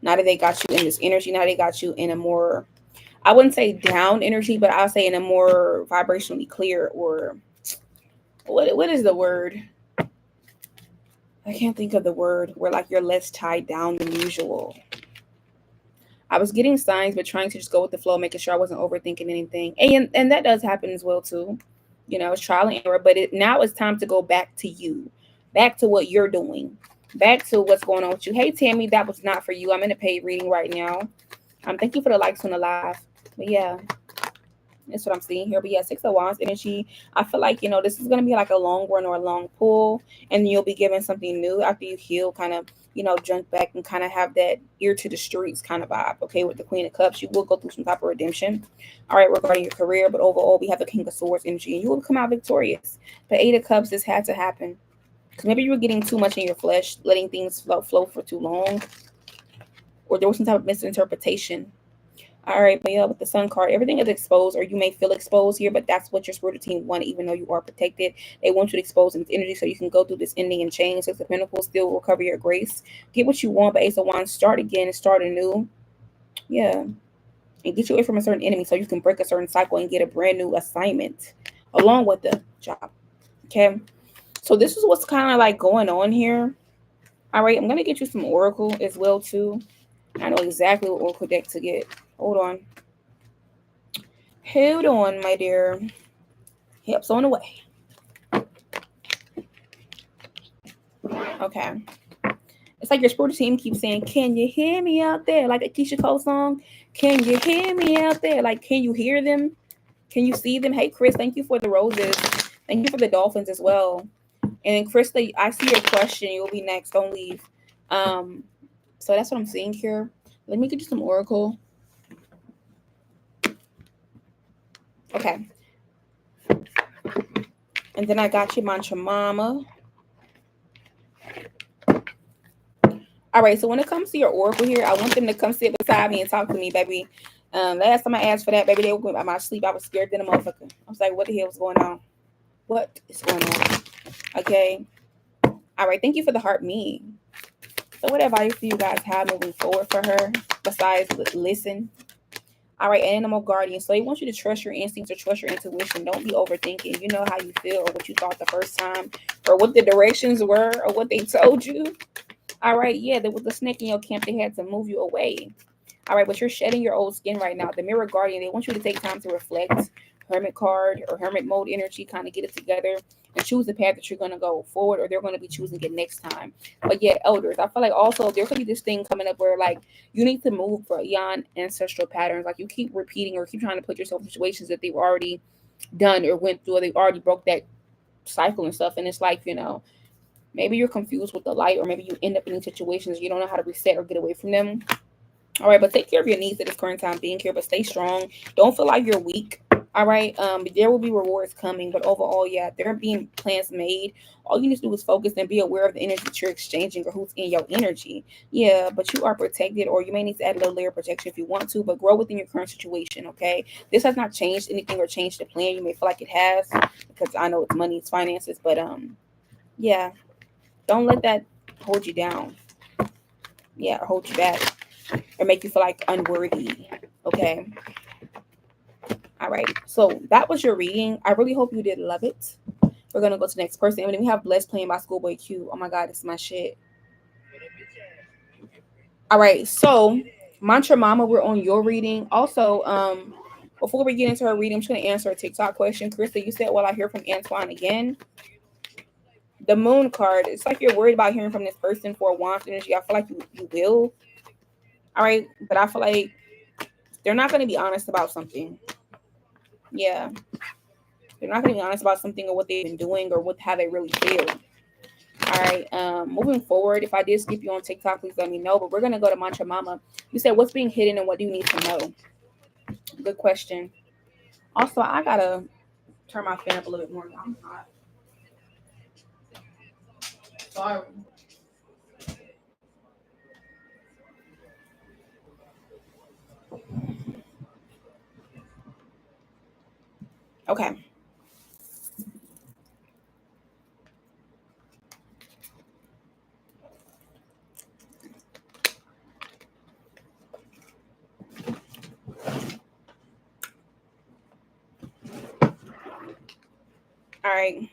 Now that they got you in this energy, now they got you in a more, I wouldn't say down energy, but I'll say in a more vibrationally clear, or what is the word? I can't think of the word, where like you're less tied down than usual. I was getting signs, but trying to just go with the flow, making sure I wasn't overthinking anything. And that does happen as well too. It's trial and error, but now it's time to go back to you, back to what you're doing, back to what's going on with you. Hey Tammy, that was not for you. I'm in a paid reading right now. Thank you for the likes on the live. But yeah, that's what I'm seeing here. But yeah, Six of Wands energy. I feel like, this is going to be like a long run or a long pull. And you'll be given something new after you heal, kind of, jump back and kind of have that ear to the streets kind of vibe. Okay, with the Queen of Cups, you will go through some type of redemption. All right, regarding your career. But overall, we have the King of Swords energy. And you will come out victorious. The Eight of Cups, this had to happen. Because maybe you were getting too much in your flesh, letting things flow for too long. Or there was some type of misinterpretation. All right, but yeah, with the Sun card, everything is exposed, or you may feel exposed here, but that's what your spiritual team want, even though you are protected. They want you to expose in this energy so you can go through this ending and change. Six of Pentacles, still recover your grace. Get what you want, but Ace of Wands, start again and start anew. Yeah. And get you away from a certain enemy so you can break a certain cycle and get a brand new assignment along with the job. Okay. So this is what's kind of like going on here. All right, I'm going to get you some Oracle as well, too. I know exactly what Oracle deck to get. Hold on. Hold on, my dear. Help's on the way. Okay. It's like your spiritual team keeps saying, can you hear me out there? Like a Keisha Cole song. Can you hear me out there? Like, can you hear them? Can you see them? Hey, Chris, thank you for the roses. Thank you for the dolphins as well. And Krista, I see your question. You'll be next. Don't leave. So that's what I'm seeing here. Let me get you some Oracle. Okay. And then I got you Mantra Mama. All right, so when it comes to your Oracle here, I want them to come sit beside me and talk to me, baby. Last time I asked for that, baby, they woke me out of my sleep. I was scared than a motherfucker. I was like, what the hell is going on? What is going on? Okay. All right, thank you for the heart me. So what advice do you guys have moving forward for her besides listen? All right, animal guardian. So he wants you to trust your instincts or trust your intuition. Don't be overthinking. You know how you feel or what you thought the first time or what the directions were or what they told you. All right, yeah, there was a snake in your camp. They had to move you away. All right, but you're shedding your old skin right now. The mirror guardian, they want you to take time to reflect. Hermit card or hermit mode energy, kind of get it together and choose the path that you're going to go forward, or they're going to be choosing it next time. But yeah, elders, I feel like also there could be this thing coming up where like you need to move beyond ancestral patterns. Like you keep repeating or keep trying to put yourself in situations that they've already done or went through, or they've already broke that cycle and stuff. And it's like, maybe you're confused with the light, or maybe you end up in situations you don't know how to reset or get away from them. All right, but take care of your needs at this current time being here, but stay strong. Don't feel like you're weak. All right. There will be rewards coming, but overall, yeah, there are being plans made. All you need to do is focus and be aware of the energy that you're exchanging or who's in your energy. Yeah, but you are protected, or you may need to add a little layer of protection if you want to, but grow within your current situation. Okay. This has not changed anything or changed the plan. You may feel like it has, because I know it's money, it's finances, but yeah, don't let that hold you down. Yeah, or hold you back or make you feel like unworthy. Okay. All right. So that was your reading. I really hope you did love it. We're gonna go to the next person. And then we have Blessed playing by Schoolboy Q. Oh my god, this is my shit. All right. So Mantra Mama, we're on your reading. Also, before we get into her reading, I'm just gonna answer a TikTok question. Krista, you said, well, I hear from Antoine again. The moon card, it's like you're worried about hearing from this person for a want energy. I feel like you will. All right, but I feel like they're not gonna be honest about something. Yeah. They're not going to be honest about something or what they've been doing or how they really feel. All right. Moving forward, if I did skip you on TikTok, please let me know. But we're going to go to Mantra Mama. You said, what's being hidden and what do you need to know? Good question. Also, I got to turn my fan up a little bit more. I'm hot. Sorry. Okay. All right.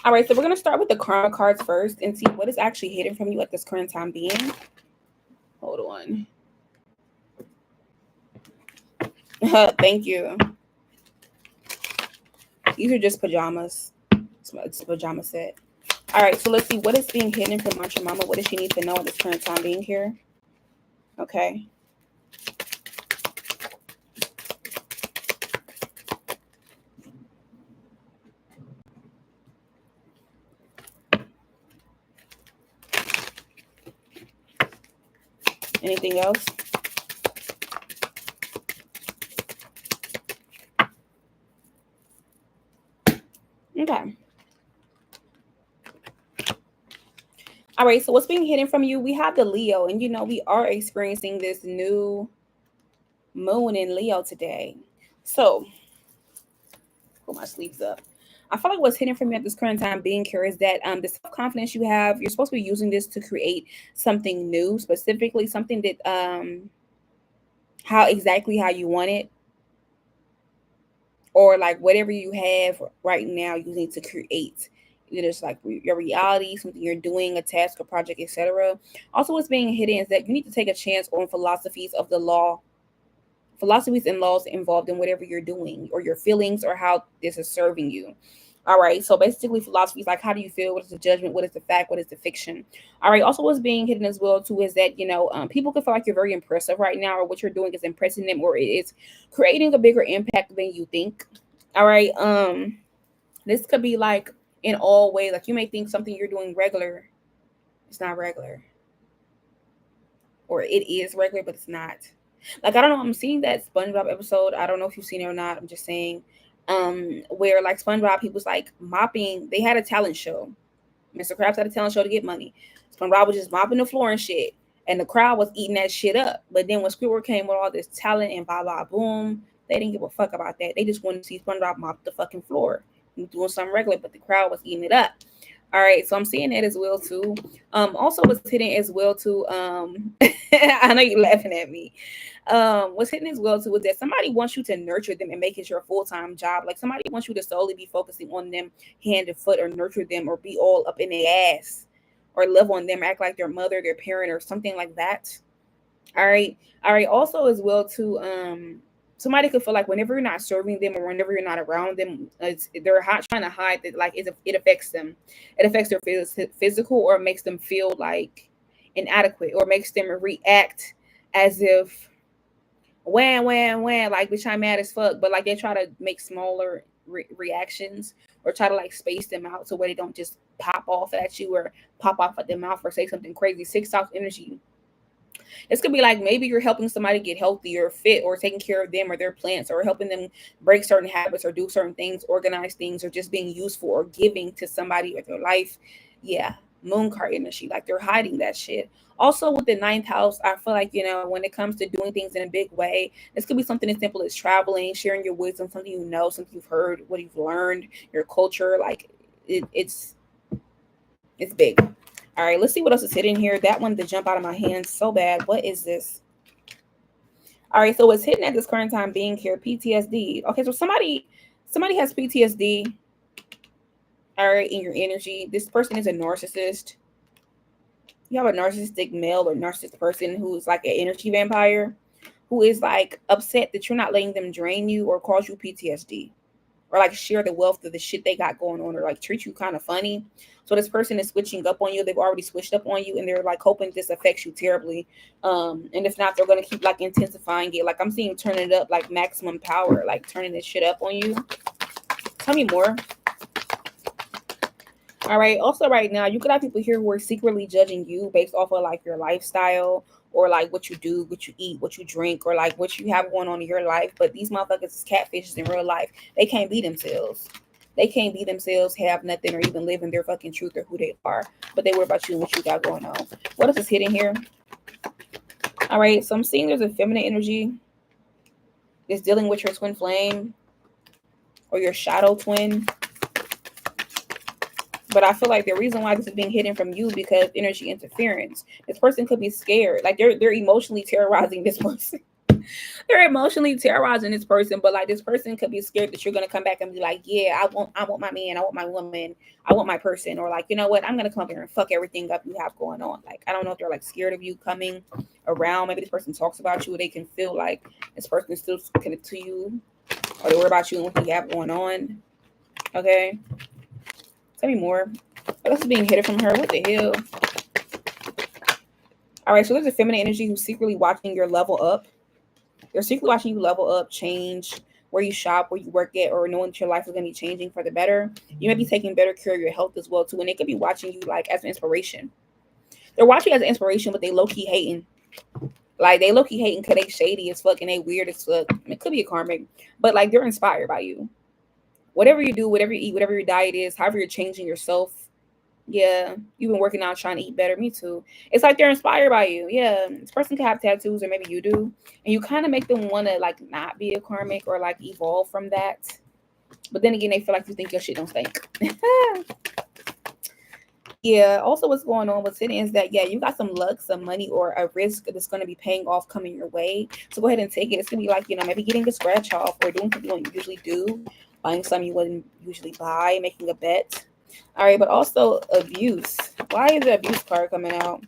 All right. So we're going to start with the karma cards first and see what is actually hidden from you at this current time being. Hold on. Thank you. These are just pajamas. It's a pajama set. All right, so let's see what is being hidden from Mantra Mama. What does she need to know at this current time being here? Okay. Anything else? Okay. All right, so what's being hidden from you? We have the Leo, and we are experiencing this new moon in Leo today. So, pull my sleeves up. I feel like what's hidden from you at this current time being here is that the self-confidence you have, you're supposed to be using this to create something new, specifically something that how you want it, or like whatever you have right now you need to create. Either it's like your reality, something you're doing, a task, a project, etc. Also, what's being hidden is that you need to take a chance on philosophies of the law, philosophies and laws involved in whatever you're doing, or your feelings, or how this is serving you. All right. So basically, philosophies like, how do you feel? What is the judgment? What is the fact? What is the fiction? All right. Also, what's being hidden as well too is that people can feel like you're very impressive right now, or what you're doing is impressing them, or it is creating a bigger impact than you think. All right. This could be like in all ways. Like you may think something you're doing regular, it's not regular, or it is regular, but it's not. Like I don't know. I'm seeing that SpongeBob episode. I don't know if you've seen it or not. I'm just saying, where like SpongeBob, he was like mopping. They had a talent show. Mr. Krabs had a talent show to get money. SpongeBob was just mopping the floor and shit. And the crowd was eating that shit up. But then when Squidward came with all this talent and blah blah boom, they didn't give a fuck about that. They just wanted to see SpongeBob mop the fucking floor and doing something regular, but the crowd was eating it up. All right, so I'm seeing that as well too. Also what's hitting as well too. I know you're laughing at me. What's hitting as well too is that somebody wants you to nurture them and make it your full-time job. Like somebody wants you to solely be focusing on them hand and foot, or nurture them, or be all up in their ass, or love on them, act like their mother, their parent, or something like that. All right. All right. Also, as well too, somebody could feel like whenever you're not serving them or whenever you're not around them, they're trying to hide that, like it affects them. It affects their physical, or makes them feel like inadequate, or makes them react as if wham, like bitch, I'm mad as fuck. But like they try to make smaller reactions, or try to like space them out so where they don't just pop off at you, or pop off at their mouth, or say something crazy. Six off energy. This could be like maybe you're helping somebody get healthy or fit, or taking care of them or their plants, or helping them break certain habits, or do certain things, organize things, or just being useful or giving to somebody or their life. Yeah, moon card energy. Like they're hiding that shit. Also, with the ninth house, I feel like, when it comes to doing things in a big way, this could be something as simple as traveling, sharing your wisdom, something you know, something you've heard, what you've learned, your culture. Like it's big. All right, let's see what else is hidden here. That one to jump out of my hands so bad. What is this? All right, so what's hidden at this current time being here? PTSD. Okay, so somebody has PTSD. All right, in your energy. This person is a narcissist. You have a narcissistic male or narcissistic person who's like an energy vampire, who is like upset that you're not letting them drain you or cause you PTSD, or like share the wealth of the shit they got going on, or like treat you kind of funny. So this person is switching up on you. They've already switched up on you, and they're like hoping this affects you terribly. And if not, they're gonna keep like intensifying it. Like I'm seeing turning it up, like maximum power, like turning this shit up on you. Tell me more. All right. Also, right now, you could have people here who are secretly judging you based off of like your lifestyle, or like what you do, what you eat, what you drink, or like what you have going on in your life. But these motherfuckers is catfishes in real life. They can't be themselves. They can't be themselves, have nothing, or even live in their fucking truth or who they are. But they worry about you and what you got going on. What else is hidden here? All right. So I'm seeing there's a feminine energy that's dealing with your twin flame or your shadow twin. But I feel like the reason why this is being hidden from you because energy interference. This person could be scared. Like they're emotionally terrorizing this person. They're emotionally terrorizing this person, but like this person could be scared that you're gonna come back and be like, yeah, I want my man, I want my woman, I want my person, or like, you know what, I'm gonna come here and fuck everything up you have going on. Like I don't know if they're like scared of you coming around. Maybe this person talks about you, they can feel like this person is still connected to you, or they worry about you and what you have going on. Okay. Tell me more. What else is being hidden from her? What the hell? All right, so there's a feminine energy who's secretly watching your level up. They're secretly watching you level up, change where you shop, where you work at, or knowing that your life is going to be changing for the better. You may be taking better care of your health as well, too. And they could be watching you like as an inspiration. They're watching you as an inspiration, but they low-key hating. Like they low-key hating because they shady as fuck and they weird as fuck. It could be a karmic, but like they're inspired by you. Whatever you do, whatever you eat, whatever your diet is, however you're changing yourself. Yeah, you've been working out trying to eat better. Me too. It's like they're inspired by you. Yeah, this person could have tattoos, or maybe you do, and you kind of make them want to like not be a karmic or like evolve from that. But then again, they feel like you think your shit don't stink. Yeah. Also, what's going on with sitting is that you got some luck, some money, or a risk that's going to be paying off coming your way. So go ahead and take it. It's gonna be like maybe getting a scratch off, or doing something you don't usually do, buying something you wouldn't usually buy, making a bet. All right, but also abuse. Why is the abuse card coming out?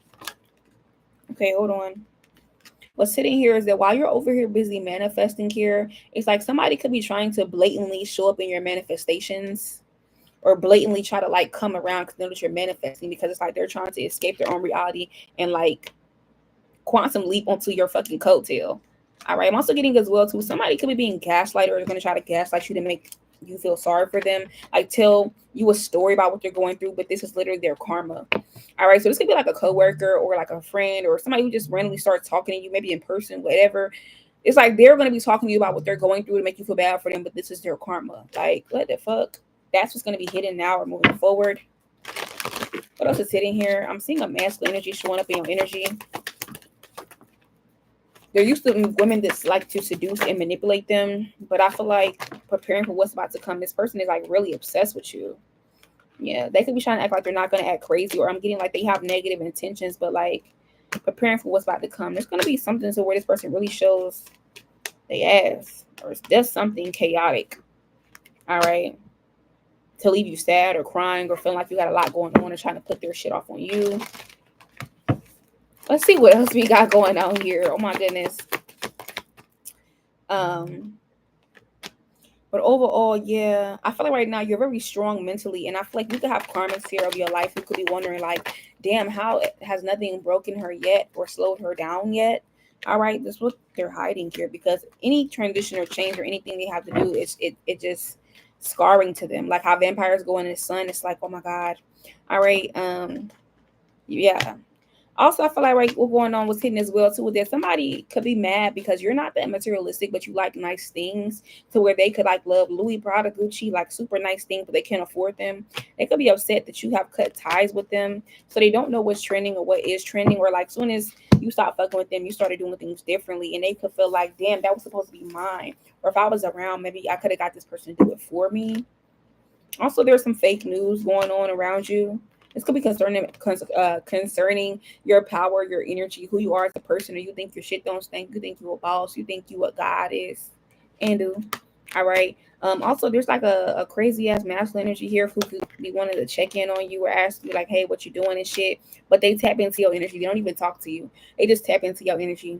Okay, hold on. What's sitting here is that while you're over here busy manifesting here, it's like somebody could be trying to blatantly show up in your manifestations, or blatantly try to like come around because they know that you're manifesting, because it's like they're trying to escape their own reality and like quantum leap onto your fucking coattail. All right, I'm also getting as well too. Somebody could be being gaslighted, or they're going to try to gaslight you to make you feel sorry for them, like tell you a story about what they're going through, but this is literally their karma. All right, so this could be like a coworker or like a friend or somebody who just randomly starts talking to you, maybe in person, whatever. It's like they're going to be talking to you about what they're going through to make you feel bad for them, but this is their karma. Like, what the fuck? That's what's going to be hidden now or moving forward. What else is sitting here? I'm seeing a masculine energy showing up in your energy. They're used to women that like to seduce and manipulate them, but I feel like preparing for what's about to come, this person is like really obsessed with you. Yeah, they could be trying to act like they're not going to act crazy, or I'm getting like they have negative intentions, but like preparing for what's about to come. There's going to be something to where this person really shows they ass, or it's just something chaotic. All right, to leave you sad or crying or feeling like you got a lot going on and trying to put their shit off on you. Let's see what else we got going on here. Oh my goodness. Um, but overall, yeah, I feel like right now you're very strong mentally, and I feel like you could have karmics here of your life who could be wondering, like, damn, how has nothing broken her yet or slowed her down yet? All right, this is what they're hiding here, because any transition or change or anything they have to do is it just scarring to them. Like how vampires go in the sun, it's like, oh my god. All right, yeah. Also, I feel like right, what's going on was hidden as well too. That somebody could be mad because you're not that materialistic, but you like nice things, to where they could like love Louis Prada, Gucci, like super nice things, but they can't afford them. They could be upset that you have cut ties with them, so they don't know what's trending or what is trending. Or like soon as you stop fucking with them, you started doing things differently, and they could feel like, damn, that was supposed to be mine. Or if I was around, maybe I could have got this person to do it for me. Also, there's some fake news going on around you. This could be concerning your power, your energy, who you are as a person, or you think your shit don't stink. You think you a boss. You think you what God is and do. All right. Also, there's like a crazy ass masculine energy here who could be wanting to check in on you or ask you like, hey, what you doing and shit. But they tap into your energy. They don't even talk to you. They just tap into your energy.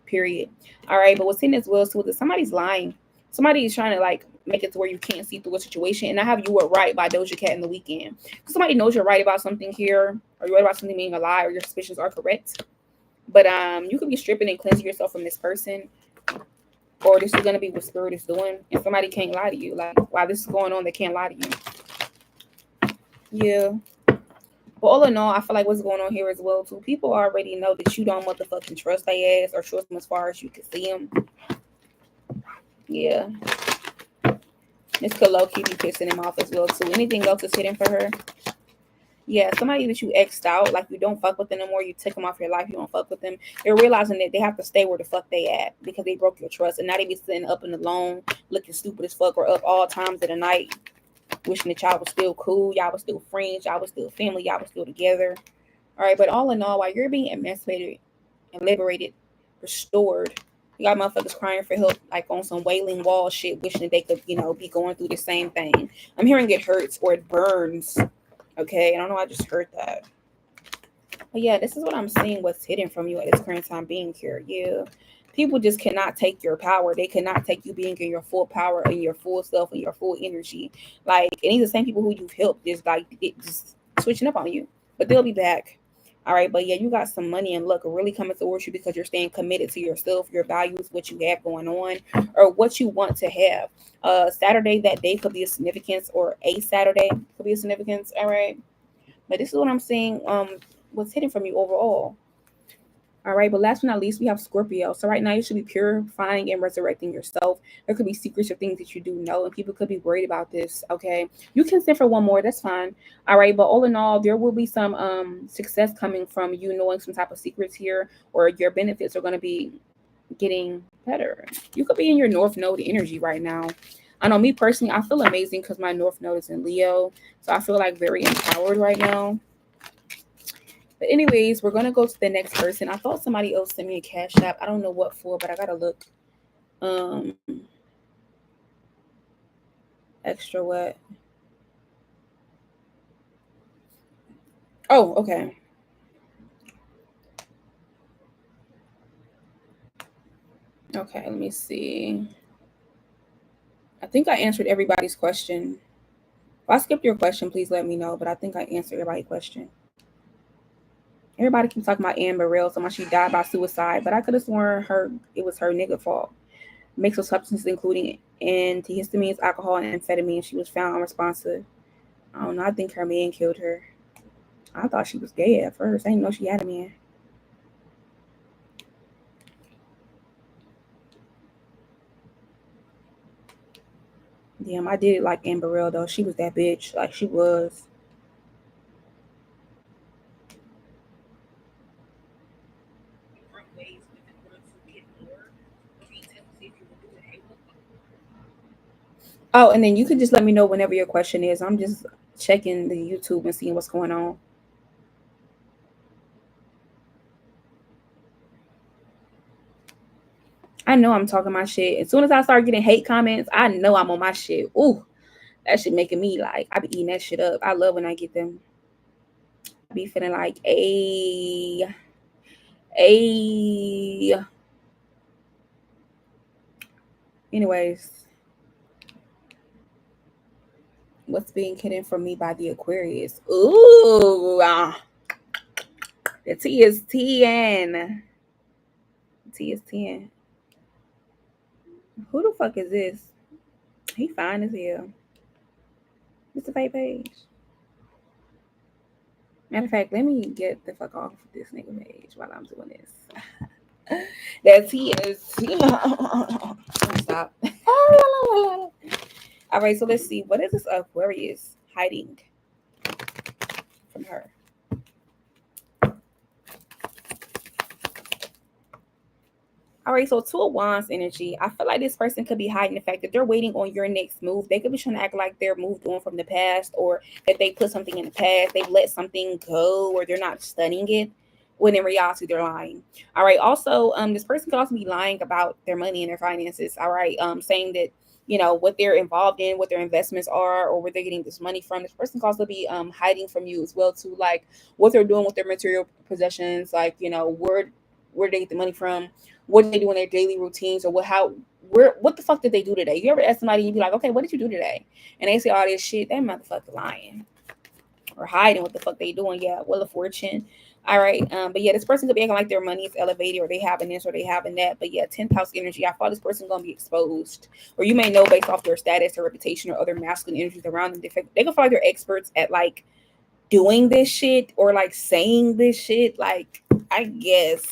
Period. All right. But what's in this will too is somebody's lying. Somebody is trying to like make it to where you can't see through a situation. And I have You Were Right by Doja Cat in The Weekend. Somebody knows you're right about something here, or you're right about something being a lie, or your suspicions are correct. But you could be stripping and cleansing yourself from this person, or this is gonna be what spirit is doing, and somebody can't lie to you. Like while this is going on, they can't lie to you. Yeah. But all in all, I feel like what's going on here as well too. People already know that you don't motherfucking trust their ass or trust them as far as you can see them. Yeah. This could low key be pissing him off as well too. Anything else is hidden for her? Yeah, somebody that you X'd out, like you don't fuck with them anymore, you took them off your life, you don't fuck with them. They're realizing that they have to stay where the fuck they at because they broke your trust. And now they be sitting up in the loan, looking stupid as fuck, or up all times of the night, wishing that y'all was still cool, y'all was still friends, y'all was still family, y'all was still together. All right, but all in all, while you're being emancipated and liberated, restored, you got motherfuckers crying for help, like on some wailing wall shit, wishing that they could, be going through the same thing. I'm hearing it hurts or it burns. Okay, I don't know. I just heard that. But yeah, this is what I'm seeing. What's hidden from you at this current time being here. Yeah, people just cannot take your power. They cannot take you being in your full power and your full self and your full energy. Like, and these are the same people who you've helped. Just like it just switching up on you, but they'll be back. All right, but yeah, you got some money and luck really coming towards you because you're staying committed to yourself, your values, what you have going on, or what you want to have. Saturday that day could be a significance, or a Saturday could be a significance. All right, but this is what I'm seeing. What's hidden from you overall. All right, but last but not least, we have Scorpio. So right now, you should be purifying and resurrecting yourself. There could be secrets or things that you do know, and people could be worried about this. Okay, you can send for one more. That's fine. All right, but all in all, there will be some success coming from you knowing some type of secrets here, or your benefits are going to be getting better. You could be in your North Node energy right now. I know me personally, I feel amazing because my North Node is in Leo, so I feel like very empowered right now. But anyways, we're gonna go to the next person. I thought somebody else sent me a cash app. I don't know what for, but I gotta look. Um, extra what? Oh, okay. Okay, let me see. I think I answered everybody's question. If I skipped your question, please let me know. But I think I answered everybody's question. Everybody keeps talking about Amber Rail, so much she died by suicide, but I could have sworn it was her nigga fault. Mix of substances including antihistamines, alcohol, and amphetamine. She was found unresponsive. I don't know. I think her man killed her. I thought she was gay at first. I didn't know she had a man. Damn, I did like Amber Rell though. She was that bitch. Like she was. Oh, and then you could just let me know whenever your question is. I'm just checking the YouTube and seeing what's going on. I know I'm talking my shit. As soon as I start getting hate comments, I know I'm on my shit. Ooh, that shit making me like I be eating that shit up. I love when I get them. I be feeling like a. Anyways, what's being hidden from me by the Aquarius? Ooh, the T is 10. T is 10. Who the fuck is this? He fine as hell. Mr. Fake Page. Matter of fact, let me get the fuck off this nigga page while I'm doing this. That T is. Stop. All right, so let's see. What is this Aquarius hiding from her? All right, so Two of Wands energy. I feel like this person could be hiding the fact that they're waiting on your next move. They could be trying to act like they're moved on from the past, or that they put something in the past. They've let something go, or they're not studying it, when in reality they're lying. All right. Also, this person could also be lying about their money and their finances. All right. Saying that what they're involved in, what their investments are, or where they're getting this money from. This person could also be hiding from you as well too, like what they're doing with their material possessions, like where they get the money from, what they do in their daily routines, or what the fuck did they do today? You ever ask somebody, you be like, okay, what did you do today? And they say all this shit, that motherfucker lying or hiding what the fuck they doing. Yeah, Wheel of Fortune. All right. But yeah, this person could be acting like their money is elevated, or they having this or they having that. But yeah, 10th house energy. I thought this person gonna be exposed, or you may know based off their status, their reputation, or other masculine energies around them. They can feel like they're experts at like doing this shit or like saying this shit. Like, I guess.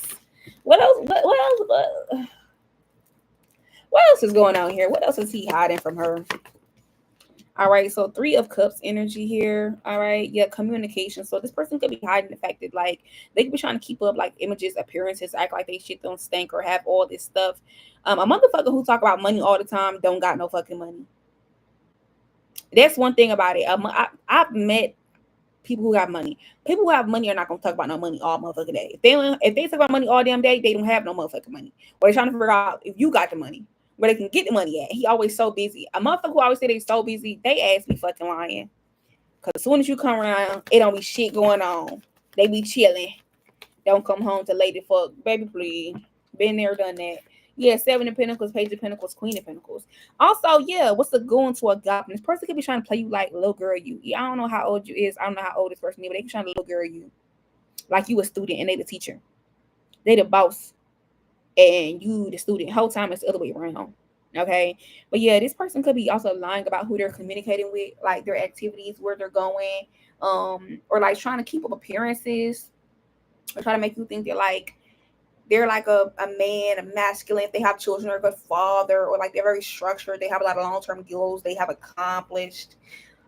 What else? What else is going on here? What else is he hiding from her? All right, so 3 of Cups energy here. All right, yeah, communication. So this person could be hiding the fact that like they could be trying to keep up like images, appearances, act like they shit don't stink or have all this stuff. A motherfucker who talk about money all the time don't got no fucking money. That's one thing about it. I've met people who have money. People who have money are not gonna talk about no money all motherfucking day. If they talk about money all damn day, they don't have no motherfucking money. Or they're trying to figure out if you got the money, where they can get the money at. He always so busy. A motherfucker who always say they so busy, they ass be fucking lying. Cause as soon as you come around, it don't be shit going on. They be chilling. Don't come home to lady fuck. Baby, please. Been there, done that. Yeah, 7 of Pentacles, Page of Pentacles, Queen of Pentacles. Also, yeah, what's the going to a goblin? This person could be trying to play you like little girl you. I don't know how old you is. I don't know how old this person is, but they be trying to little girl you. Like you a student and they the teacher. They the boss. And you the student. Whole time it's the other way around. Okay. But yeah, this person could be also lying about who they're communicating with, like their activities, where they're going, or like trying to keep up appearances, or trying to make you think they're like a man, a masculine. If they have children, they're a good father, or like they're very structured. They have a lot of long-term goals they have accomplished.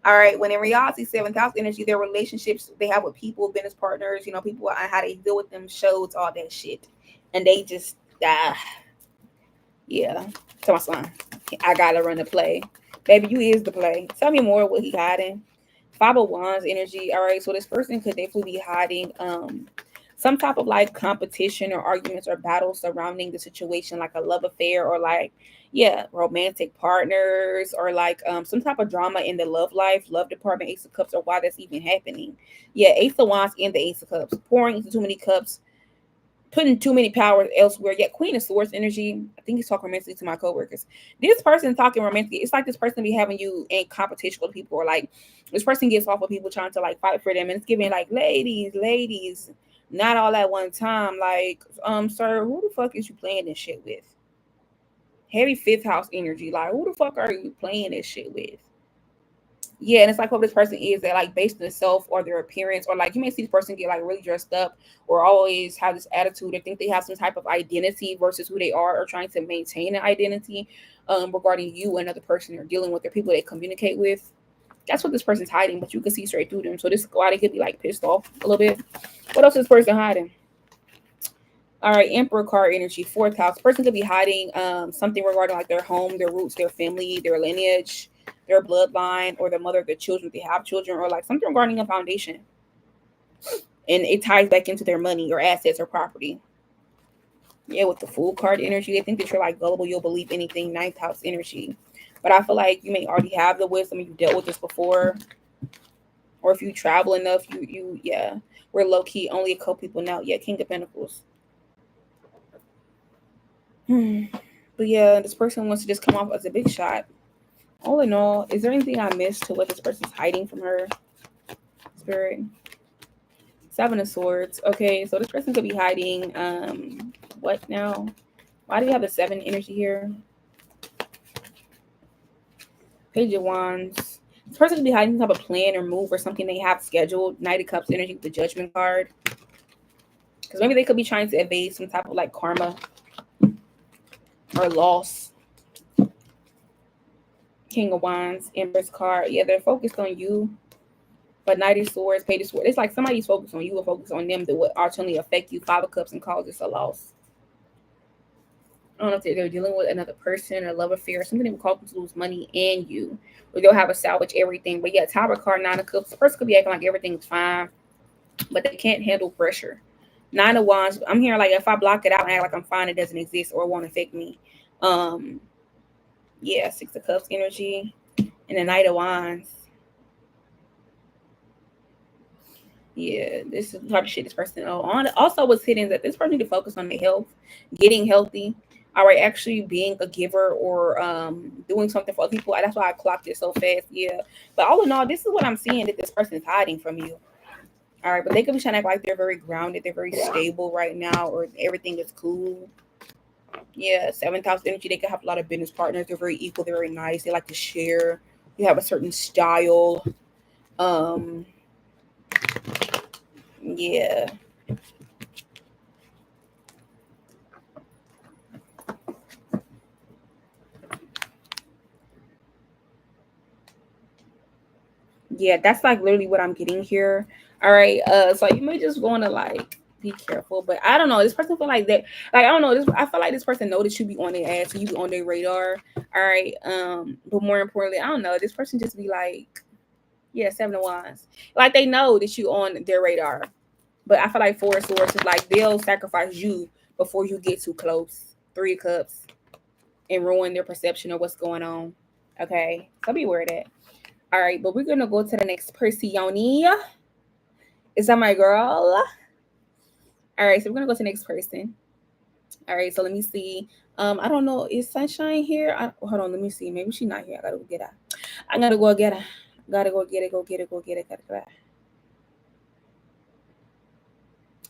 All right. When in reality, 7th house energy, their relationships they have with people, business partners, people, how they deal with them, shows, all that shit. And they just, yeah. Tell my son, I gotta run the play. Baby, you is the play. Tell me more what he hiding. 5 of Wands energy. All right. So this person could definitely be hiding some type of like competition or arguments or battles surrounding the situation, like a love affair or like, yeah, romantic partners, or like some type of drama in the love life, love department, Ace of Cups, or why that's even happening. Yeah, Ace of Wands and the Ace of Cups, pouring into too many cups, putting too many powers elsewhere. Yet Queen of Swords energy, I think he's talking romantically to my coworkers. This person talking romantically, it's like this person be having you in competition with people, or like this person gets off with people trying to like fight for them, and it's giving like ladies, not all at one time. Like, sir, who the fuck is you playing this shit with? Heavy 5th house energy. Like, who the fuck are you playing this shit with? Yeah, and it's like what this person is, that like based on themselves or their appearance, or like you may see this person get like really dressed up, or always have this attitude, or think they have some type of identity versus who they are, or trying to maintain an identity regarding you and another person they're dealing with, or people they communicate with. That's what this person's hiding, but you can see straight through them. So this is why they could be like pissed off a little bit. What else is this person hiding? All right, Emperor card energy, fourth house. Person could be hiding something regarding like their home, their roots, their family, their lineage, their bloodline, or the mother of their children if they have children, or like something regarding a foundation. And it ties back into their money or assets or property. Yeah, with the Fool card energy, they think that you're like gullible, you'll believe anything, ninth house energy. But I feel like you may already have the wisdom, you've dealt with this before. Or if you travel enough, yeah. We're low key, only a couple people now. Yeah, King of Pentacles. But yeah, this person wants to just come off as a big shot. All in all, is there anything I missed to what this person's hiding from her? Spirit. Seven of Swords. Okay, so this person could be hiding what now? Why do you have the 7 energy here? Page of Wands. This person could be hiding some type of plan or move or something they have scheduled. Knight of Cups energy with the Judgment card. Because maybe they could be trying to evade some type of like karma or loss. King of Wands, Empress card. Yeah, they're focused on you. But Knight of Swords, Page of Swords. It's like somebody's focused on you or focused on them that would ultimately affect you. 5 of Cups and causes a loss. I don't know if they're dealing with another person or love affair or something that would cause them to lose money and you. Or they'll have to salvage everything. But yeah, Tower card, 9 of Cups. The person could be acting like everything's fine, but they can't handle pressure. 9 of Wands. I'm here like if I block it out and act like I'm fine, it doesn't exist or it won't affect me. Yeah, 6 of Cups energy. And the Knight of Wands. Yeah, this is the type of shit this person on. Also, what's hidden is that this person need to focus on their health, getting healthy. All right, actually being a giver or doing something for other people. That's why I clocked it so fast. Yeah, but all in all, this is what I'm seeing that this person is hiding from you. All right, but they could be trying to act like they're very grounded, they're very stable right now, or everything is cool. Yeah, 7th house energy. They could have a lot of business partners. They're very equal. They're very nice. They like to share. You have a certain style. Yeah. Yeah, that's like literally what I'm getting here. All right. So you may just want to like be careful, but I don't know. This person feel like that. Like I don't know. I feel like this person know that you be on their ass, so you be on their radar. All right. But more importantly, I don't know. This person just be like, yeah, 7 of Wands. Like they know that you on their radar. But I feel like 4 of Swords is like they'll sacrifice you before you get too close. 3 of Cups and ruin their perception of what's going on. Okay. So be aware of that. All right, but we're gonna go to the next person. Is that my girl? All right, so we're gonna go to the next person. All right, so let me see. I don't know. Is Sunshine here? Hold on, let me see. Maybe she's not here. I gotta go get her. I gotta go get her. Gotta go get it. Go get it. Go get it. Gotta go.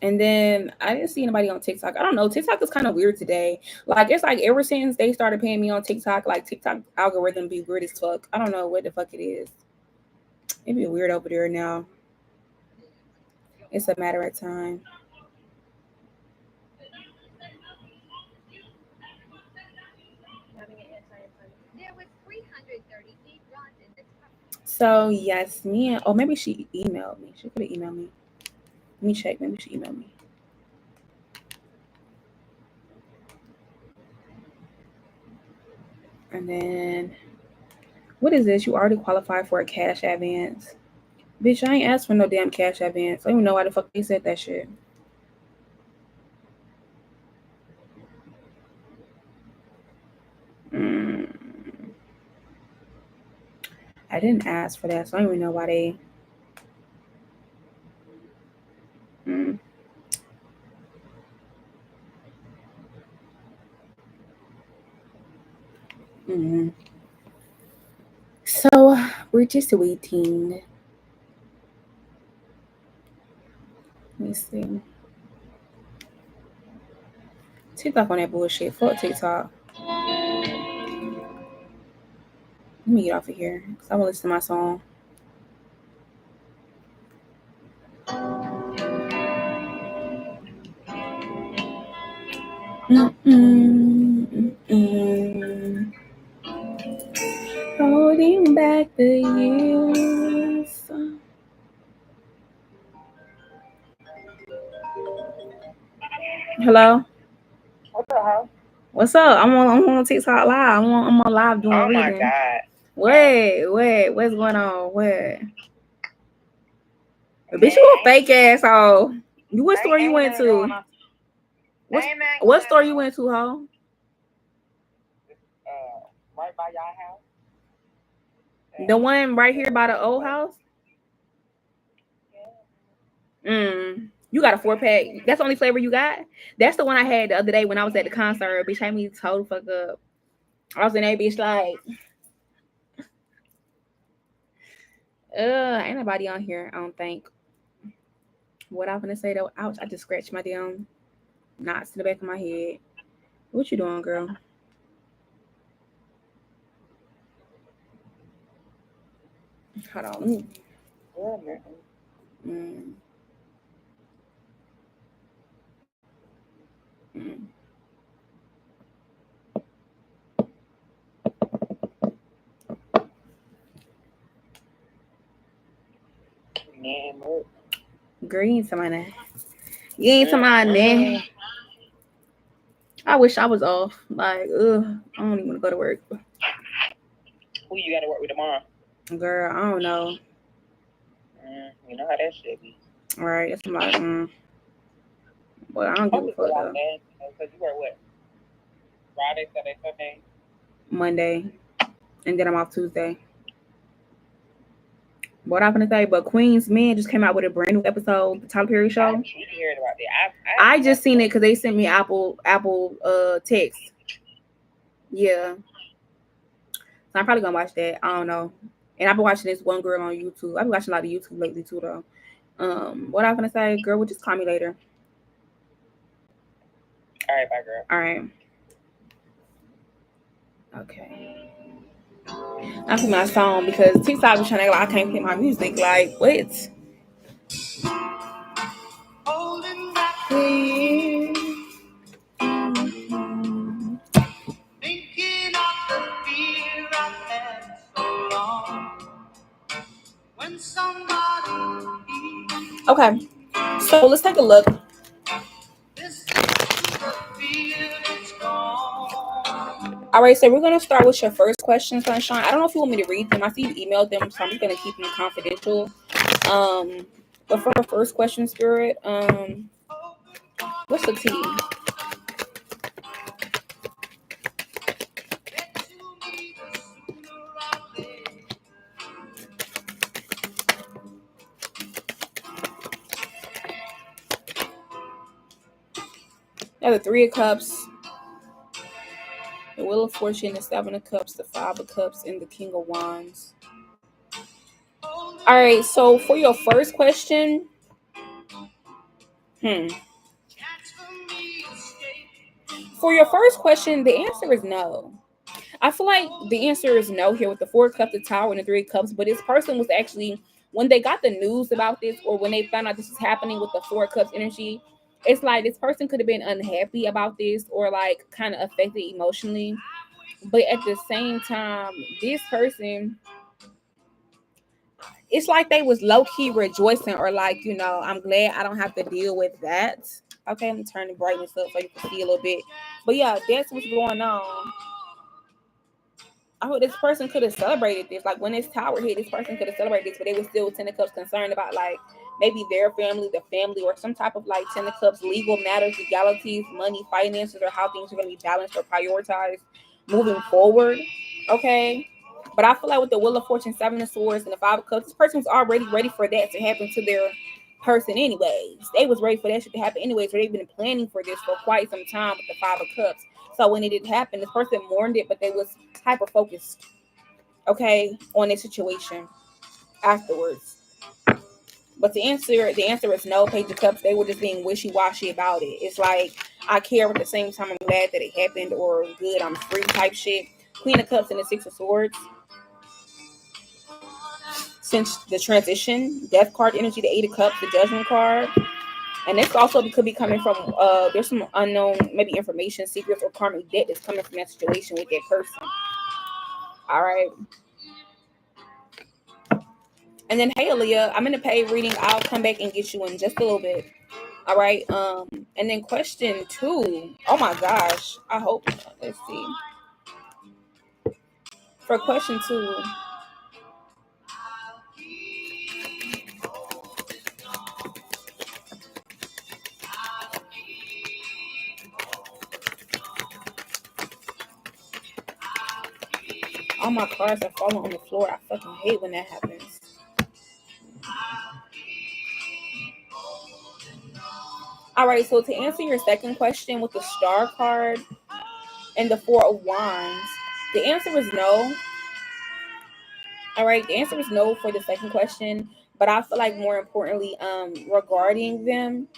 And then I didn't see anybody on TikTok. I don't know. TikTok is kind of weird today. Like it's like ever since they started paying me on TikTok, like TikTok algorithm be weird as fuck. I don't know what the fuck it is. It be weird over there now. It's a matter of time. So yes, me and maybe she emailed me. She could have emailed me. Let me check. Maybe she emailed me. And then what is this? You already qualified for a cash advance. Bitch, I ain't asked for no damn cash advance. I don't even know why the fuck they said that shit. Mm, I didn't ask for that, so I don't even know why they. Mm, mm. So we're just waiting. Let me see. TikTok on that bullshit. Fuck TikTok. Let me get off of here because I want to listen to my song. Holding back the years. Hello?
house?
What's up? I'm on TikTok live. I'm on live doing
Oh
reading.
my God.
What's going on? What? Bitch, you a fake asshole. What store you went to? What store you went to, ho?
Right by y'all house.
The one right here by the old house? You got a 4-pack. That's the only flavor you got? That's the one I had the other day when I was at the concert. Bitch, had me total fuck up. I was in that bitch like, ain't nobody on here, I don't think. What I'm gonna say though, ouch, I just scratched my damn knots in the back of my head. What you doing, girl? Hold on. Mm. Green somebody. You ain't somebody, man. I wish I was off. Like, I don't even want to go to work.
Who you got to work with tomorrow?
Girl, I don't know.
You know how that shit be.
All right, that's my But I don't give a fuck though.
Because you work what? Friday, Saturday, Sunday?
Monday. And then I'm off Tuesday. What I'm gonna say, but Queen's Men just came out with a brand new episode, the Tyler Perry show.
I keep hearing about that.
I just seen it because they sent me Apple text. Yeah. So I'm probably gonna watch that. I don't know. And I've been watching this one girl on YouTube. I've been watching a lot of YouTube lately too though. What I'm gonna say, girl, will just call me later.
All right, bye girl.
All right. Okay. I put my song because TikTok was trying to act like I can't play my music. Like, what? Holding back the years. Thinking of the fear I've had so long. When somebody. Okay, so let's take a look. All right, so we're going to start with your first question, Sunshine. I don't know if you want me to read them. I see you emailed them, so I'm just going to keep them confidential. But for our first question, Spirit, what's the T? Yeah, the 3 of Cups, the Wheel of Fortune, the 7 of Cups, the 5 of Cups, and the King of Wands. All right, so for your first question, for your first question, the answer is no. I feel like the answer is no here with the 4 of Cups, the Tower, and the 3 of Cups. But this person was actually, when they got the news about this, or when they found out this is happening with the 4 of Cups energy, it's like this person could have been unhappy about this or like kind of affected emotionally. But at the same time, this person, it's like they was low-key rejoicing or like, I'm glad I don't have to deal with that. Okay, I'm turning the brightness up so you can see a little bit. But yeah, that's what's going on. I hope this person could have celebrated this. Like when this tower hit, this person could have celebrated this, but they were still 10 of Cups concerned about like maybe their family, the family, or some type of like 10 of Cups legal matters, legalities, money, finances, or how things are going to be balanced or prioritized moving forward. Okay. But I feel like with the Wheel of Fortune, 7 of Swords, and the 5 of Cups, this person was already ready for that to happen to their person anyways. They was ready for that shit to happen anyways. So they've been planning for this for quite some time with the 5 of Cups. So when it didn't happen, this person mourned it, but they was hyper focused, okay, on this situation afterwards. But the answer is no, Page of Cups. They were just being wishy-washy about it. It's like, I care, but at the same time, I'm glad that it happened, or good, I'm free type shit. Queen of Cups and the 6 of Swords. Since the transition, Death card energy, the 8 of Cups, the Judgment card. And this also could be coming from, there's some unknown, maybe information, secrets, or karmic debt that's coming from that situation with that person. All right. And then, hey, Aaliyah, I'm in a paid reading. I'll come back and get you in just a little bit. All right. And then question 2. Oh my gosh. I hope. Let's see. For question 2. All my cards are falling on the floor. I fucking hate when that happens. All right, so to answer your second question with the star card and the 4 of wands, the answer is no. All right, the answer is no for the second question, but I feel like more importantly, regarding them,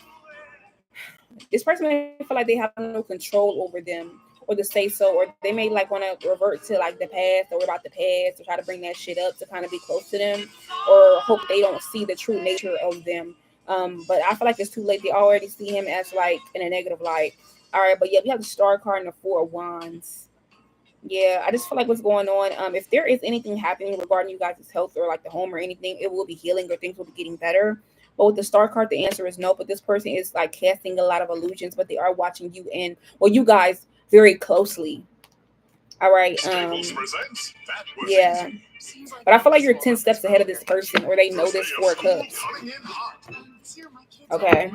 this person may feel like they have no control over them or to say so, or they may like want to revert to like the past or about the past or try to bring that shit up to kind of be close to them or hope they don't see the true nature of them. But I feel like it's too late. They already see him as like in a negative light. All right, but yeah, we have the star card and the 4 of wands. Yeah, I just feel like what's going on. If there is anything happening regarding you guys' health or like the home or anything, it will be healing or things will be getting better. But with the star card, the answer is no. But this person is like casting a lot of illusions, but they are watching you and well, you guys very closely. All right. Yeah. But I feel like you're 10 steps ahead of this person, or they know this 4 cups. Okay.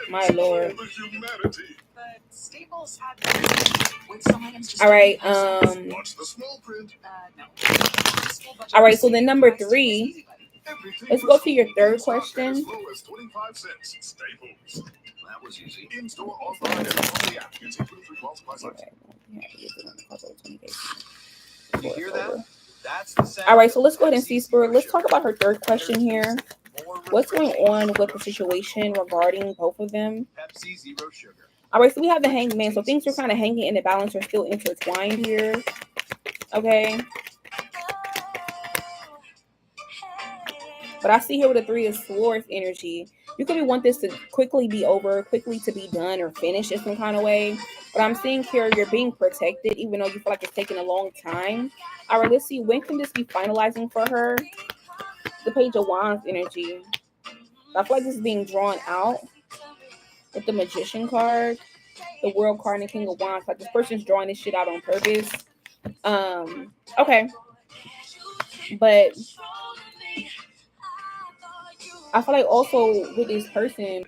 My lord. All right. All right. So then number 3. Let's go to your third question. All right, so let's go ahead and see, Spirit. Let's talk about her third question here. What's going on with the situation regarding both of them? All right, so we have the Hanged Man. So things are kind of hanging in the balance, are still intertwined here. Okay. But I see here with the 3 of Swords energy, you could want this to quickly be over, quickly to be done or finished in some kind of way. But I'm seeing here you're being protected, even though you feel like it's taking a long time. All right, let's see. When can this be finalizing for her? The Page of Wands energy. I feel like this is being drawn out with the Magician card, the World card, and the King of Wands. Like this person's drawing this shit out on purpose. Okay. But I feel like also with this person,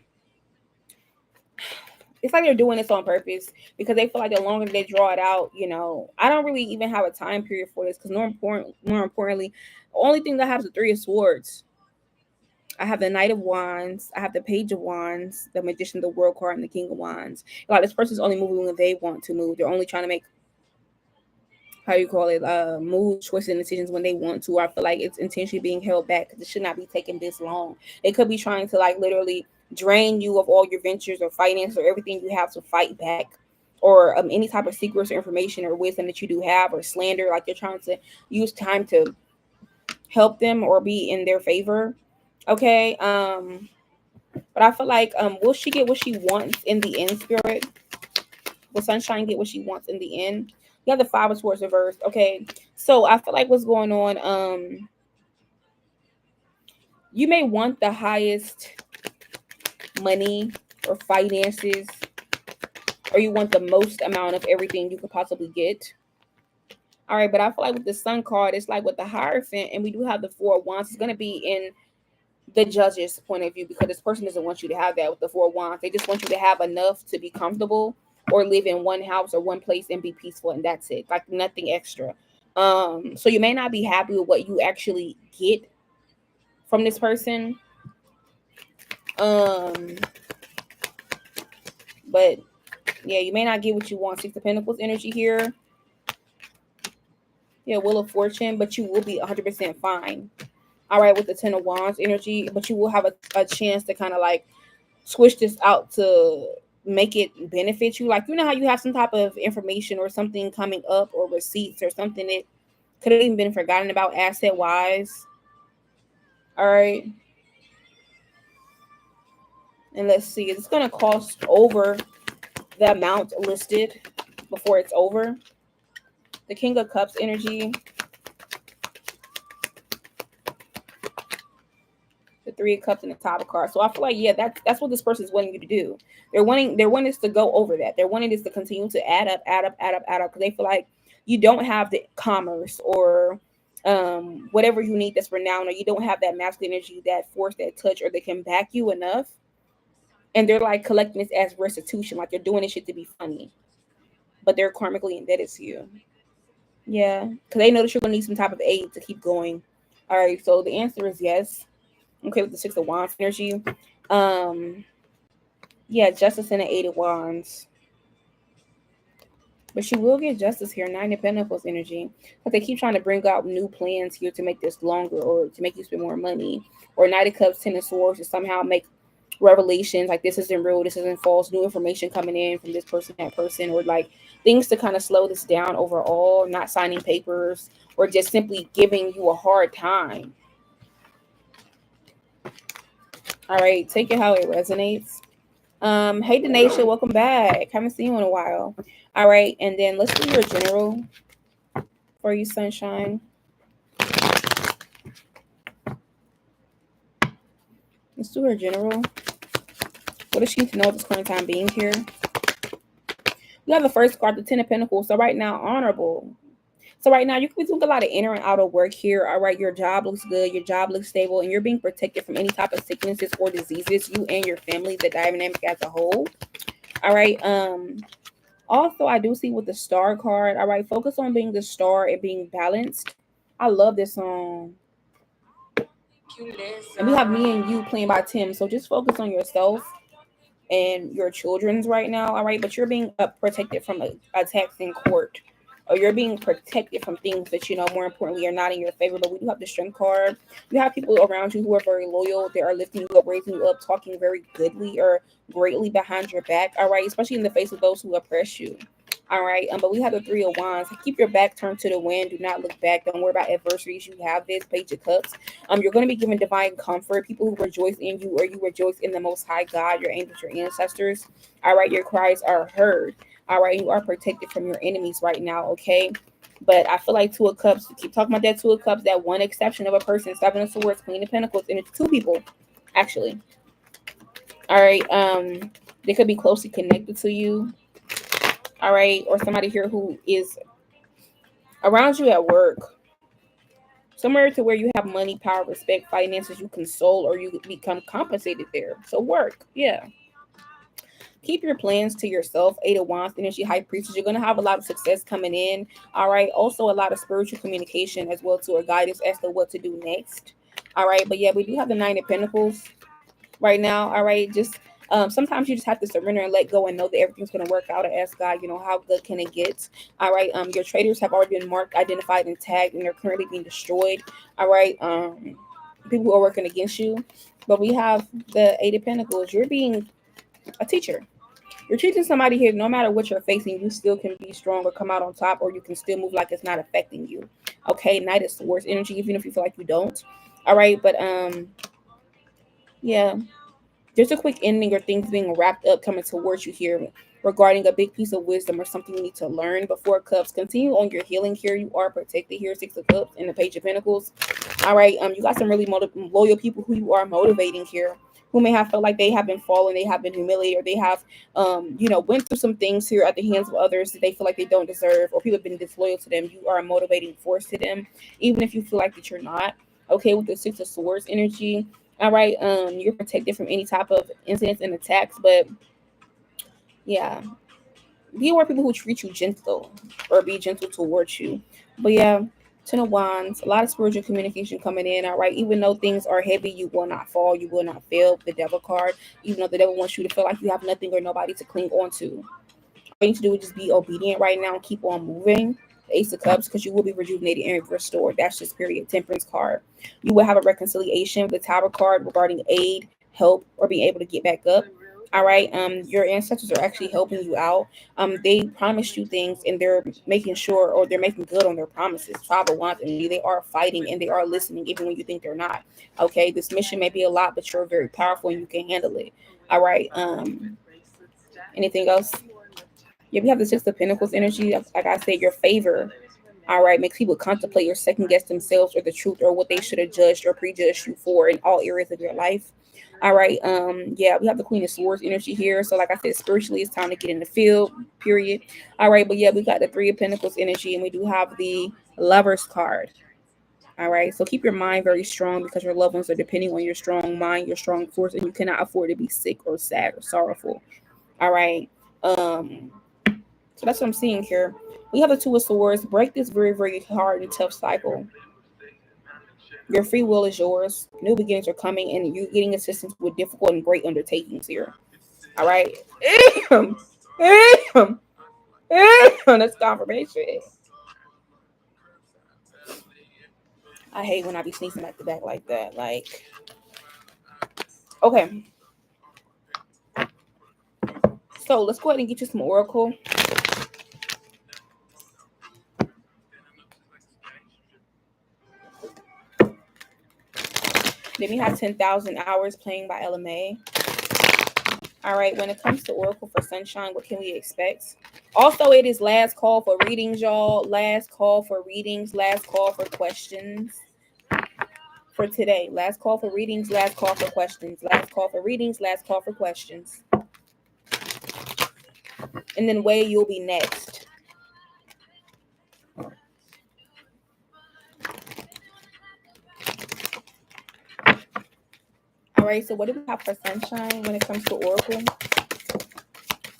it's like they're doing this on purpose because they feel like the longer they draw it out, I don't really even have a time period for this because more importantly, the only thing that I have is the 3 of Swords. I have the Knight of Wands. I have the Page of Wands, the Magician, the World card, and the King of Wands. Like this person's only moving when they want to move. They're only trying to make move choices and decisions when they want to. I feel like it's intentionally being held back because it should not be taking this long. They could be trying to like literally drain you of all your ventures or finance or everything you have to fight back, or any type of secrets or information or wisdom that you do have, or slander. Like you're trying to use time to help them or be in their favor. Okay. But I feel like will she get what she wants in the end, Spirit? Will Sunshine get what she wants in the end? You have the 5 of Swords reversed. Okay. So I feel like what's going on, you may want the highest money or finances, or you want the most amount of everything you could possibly get. All right, but I feel like with the Sun card, it's like with the Hierophant, and we do have the 4 of Wands. It's going to be in the judge's point of view because this person doesn't want you to have that with the 4 of Wands. They just want you to have enough to be comfortable or live in one house or one place and be peaceful, and that's it. Like nothing extra. So you may not be happy with what you actually get from this person. But yeah, you may not get what you want. 6 of Pentacles energy here. Yeah, Wheel of Fortune, but you will be 100% fine. All right, with the 10 of Wands energy, but you will have a chance to kind of like switch this out to make it benefit you. Like, you know how you have some type of information or something coming up or receipts or something that could have even been forgotten about asset wise. All right. And let's see, it's going to cost over the amount listed before it's over. The King of Cups energy. The Three of Cups and the Top of Cards. So I feel like, yeah, that's what this person is wanting you to do. They're wanting us to go over that. They're wanting us to continue to add up, add up, add up, add up, because they feel like you don't have the commerce or whatever you need that's renowned, or you don't have that masculine energy, that force, that touch, or they can back you enough. And they're like collecting this as restitution, like they're doing this shit to be funny, but they're karmically indebted to you. Yeah, because they know that you're gonna need some type of aid to keep going. All right, so the answer is yes. Okay, with the Six of Wands energy. Um, yeah, Justice and the Eight of Wands. But she will get justice here, Nine of Pentacles energy. But they keep trying to bring out new plans here to make this longer or to make you spend more money. Or Knight of Cups, Ten of Swords to somehow make revelations like this isn't real, this isn't false, new information coming in from this person, that person, or like things to kind of slow this down overall, not signing papers or just simply giving you a hard time. All right, take it how it resonates. Hey Denasia, welcome back. Haven't seen you in a while. All right, and then let's do your general for you, sunshine. Let's do her general. What does she need to know at this current time being here? We have the first card, the Ten of Pentacles. So right now, honorable. So right now, you can be doing a lot of inner and outer work here. All right, your job looks good. Your job looks stable. And you're being protected from any type of sicknesses or diseases. You and your family, the dynamic as a whole. All right. Also, I do see with the star card. All right, focus on being the star and being balanced. I love this song. And we have Me and You playing by Tim. So just focus on yourself and your children's right now. All right, but you're being protected from attacks in court, or you're being protected from things that, you know, more importantly, are not in your favor. But we do have the Strength card. You have people around you who are very loyal. They are lifting you up, raising you up, talking very goodly or greatly behind your back. All right, especially in the face of those who oppress you. All right, but we have the Three of Wands. Keep your back turned to the wind. Do not look back. Don't worry about adversities. You have this Page of Cups. You're going to be given divine comfort. People who rejoice in you, or you rejoice in the Most High God, your angels, your ancestors. All right, your cries are heard. All right, you are protected from your enemies right now. Okay, but I feel like Two of Cups. Keep talking about that Two of Cups. That one exception of a person. Seven of Swords, Queen of Pentacles, and it's two people, actually. All right, they could be closely connected to you. All right, or somebody here who is around you at work, somewhere to where you have money, power, respect, finances, you console, or you become compensated there. So work, yeah. Keep your plans to yourself. Eight of Wands energy, High Priestess. You're going to have a lot of success coming in. All right, also a lot of spiritual communication as well, to a guidance as to what to do next. All right, but yeah, we do have the Nine of Pentacles right now. All right, just sometimes you just have to surrender and let go and know that everything's going to work out, and ask God, you know, how good can it get? All right, your traitors have already been marked, identified, and tagged, and they're currently being destroyed. All right, people who are working against you. But we have the Eight of Pentacles. You're being a teacher. You're teaching somebody here, no matter what you're facing, you still can be strong or come out on top, or you can still move like it's not affecting you. Okay, Knight of Swords energy, even if you feel like you don't. All right, but yeah, there's a quick ending or things being wrapped up coming towards you here regarding a big piece of wisdom or something you need to learn. Before Cups, continue on your healing here. You are protected here. Six of Cups and the Page of Pentacles. All right, you got some really loyal people who you are motivating here, who may have felt like they have been fallen, they have been humiliated, or they have, you know, went through some things here at the hands of others that they feel like they don't deserve, or people have been disloyal to them. You are a motivating force to them, even if you feel like that you're not. Okay, with the Six of Swords energy. All right, you're protected from any type of incidents and attacks, but yeah, be aware of people who treat you gentle or be gentle towards you. But yeah, Ten of Wands, a lot of spiritual communication coming in. All right, even though things are heavy, you will not fall, you will not fail. The Devil card, even though the devil wants you to feel like you have nothing or nobody to cling on to. All you need to do is just be obedient right now and keep on moving. The Ace of Cups, because you will be rejuvenated and restored. That's just period. Temperance card. You will have a reconciliation with the Tower card regarding aid, help, or being able to get back up. All right. Your ancestors are actually helping you out. They promised you things, and they're making sure, or they're making good on their promises. Five of Wands, and they are fighting and they are listening, even when you think they're not. Okay. This mission may be a lot, but you're very powerful and you can handle it. All right. Anything else? Yeah, we have the Six of Pentacles energy. Like I said, your favor All right, makes people contemplate or second guess themselves or the truth or what they should have judged or prejudged you for in all areas of your life. All right, yeah, we have the Queen of Swords energy here. So, like I said, spiritually, it's time to get in the field. Period. All right, but yeah, we got the Three of Pentacles energy, and we do have the Lovers card. All right, so keep your mind very strong because your loved ones are depending on your strong mind, your strong force, and you cannot afford to be sick or sad or sorrowful. All right, so that's what I'm seeing here. We have the Two of Swords. Break this very, very hard and tough cycle. Your free will is yours. New beginnings are coming, and you're getting assistance with difficult and great undertakings here. All right. That's confirmation. I hate when I be sneezing back to back like that. Like, okay. So let's go ahead and get you some oracle. Then we have 10,000 Hours playing by LMA. All right, when it comes to Oracle for Sunshine, what can we expect? Also, it is last call for readings, y'all. Last call for readings, last call for questions for today. Last call for readings, last call for questions. Last call for readings, last call for questions. And then Way, you'll be next. All right, so what do we have for Sunshine when it comes to Oracle?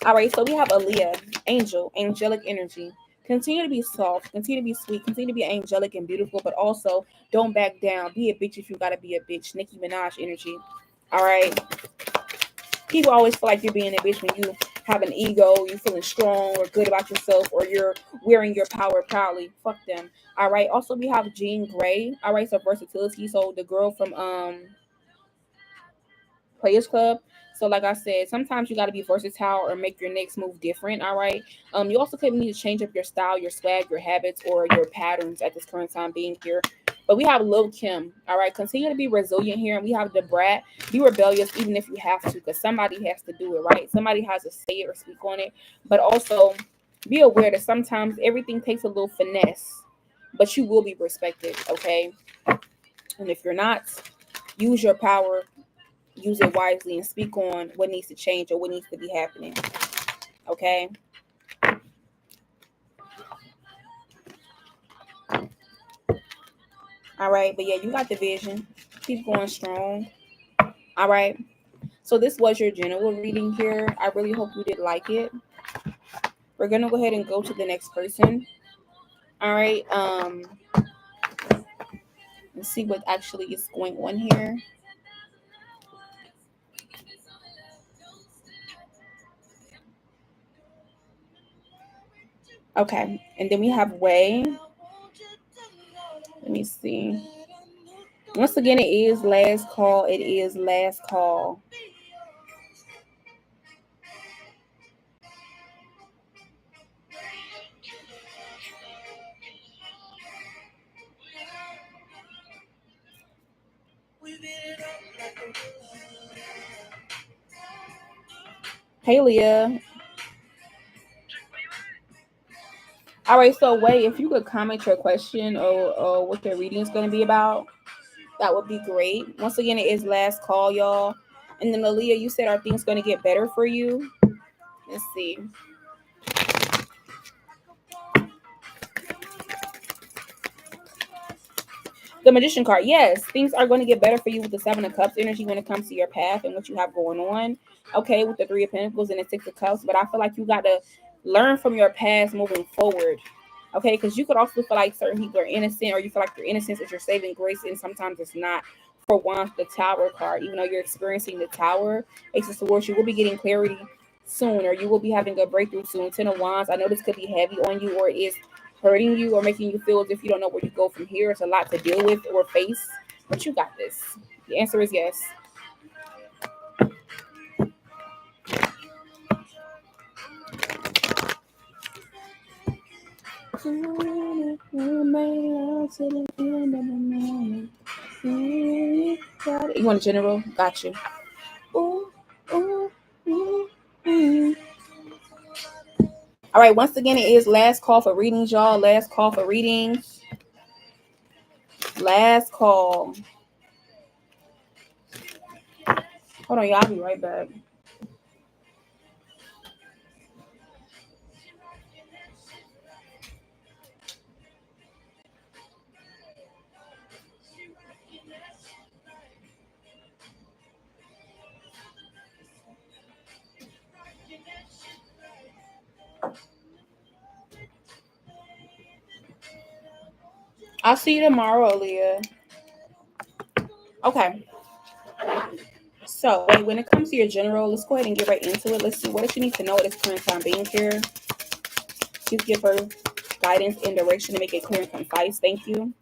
All right, so we have Aaliyah, Angel, angelic energy. Continue to be soft, continue to be sweet, continue to be angelic and beautiful, but also don't back down. Be a bitch if you gotta be a bitch. Nicki Minaj energy. All right. People always feel like you're being a bitch when you have an ego, you feeling strong or good about yourself, or you're wearing your power proudly. Fuck them. All right. Also, we have Jean Grey. All right, so versatility. So the girl from Players Club. So, like I said, sometimes you got to be versatile or make your next move different. All right. You also could need to change up your style, your swag, your habits, or your patterns at this current time being here. But we have Lil Kim. All right. Continue to be resilient here. And we have the Brat. Be rebellious even if you have to, because somebody has to do it, right? Somebody has to say it or speak on it. But also be aware that sometimes everything takes a little finesse, but you will be respected. Okay. And if you're not, use your power, use it wisely, and speak on what needs to change or what needs to be happening. Okay. All right. But yeah, you got the vision. Keep going strong. All right. So this was your general reading here. I really hope you did like it. We're gonna go ahead and go to the next person. All right. Let's see what actually is going on here. Okay. And then we have Way. Let me see. Once again, it is last call. It is last call. Hey, Leah. All right, so Way, if you could comment your question or what your reading is going to be about, that would be great. Once again, it is last call, y'all. And then Aaliyah, you said, are things going to get better for you? Let's see. The Magician card. Yes, things are going to get better for you with the Seven of Cups energy when it comes to your path and what you have going on. Okay, with the Three of Pentacles and the Six of Cups. But I feel like you got to learn from your past moving forward. Okay, because you could also feel like certain people are innocent, or you feel like your innocence is your saving grace, and sometimes it's not. For one, the Tower card, even though you're experiencing the Tower, Ace of Swords, you will be getting clarity soon, or you will be having a breakthrough soon. Ten of Wands, I know this could be heavy on you, or it is hurting you or making you feel as if you don't know where you go from here. It's a lot to deal with or face, but you got this. The answer is yes. You want a general? Got you. Ooh, ooh, ooh, ooh. All right, once again, it is last call for readings, y'all. Last call for readings. Last call. Hold on, y'all. I'll be right back. I'll see you tomorrow, Aaliyah. Okay. So, when it comes to your general, let's go ahead and get right into it. Let's see what does she need to know at this current time being here. Please give her guidance and direction to make it clear and concise. Thank you.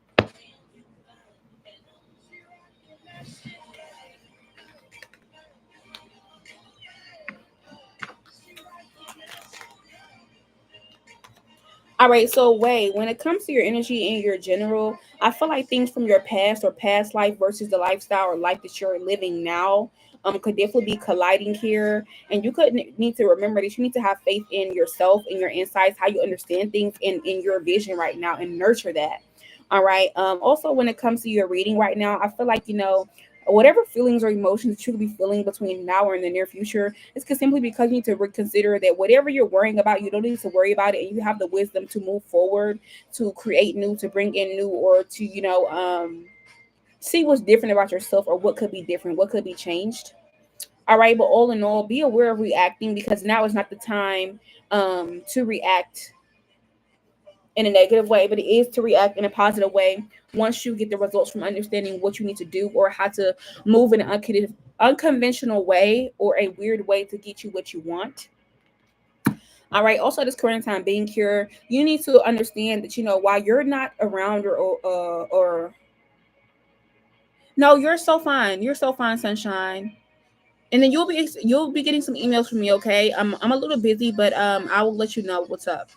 All right, so wait, when it comes to your energy and your general, I feel like things from your past or past life versus the lifestyle or life that you're living now could definitely be colliding here. And you could need to remember that you need to have faith in yourself and your insights, how you understand things in your vision right now and nurture that. All right. Also, when it comes to your reading right now, I feel like, whatever feelings or emotions that you could be feeling between now or in the near future, it's simply because you need to reconsider that whatever you're worrying about, you don't need to worry about it, and you have the wisdom to move forward, to create new, to bring in new, or to see what's different about yourself or what could be different, what could be changed. All right, but all in all, be aware of reacting because now is not the time to react in a negative way, but it is to react in a positive way once you get the results from understanding what you need to do or how to move in an unconventional way or a weird way to get you what you want. All right. Also, this current time being here, you need to understand that while you're not around or no, you're so fine. You're so fine, sunshine. And then you'll be getting some emails from me. Okay. I'm a little busy, but I will let you know what's up.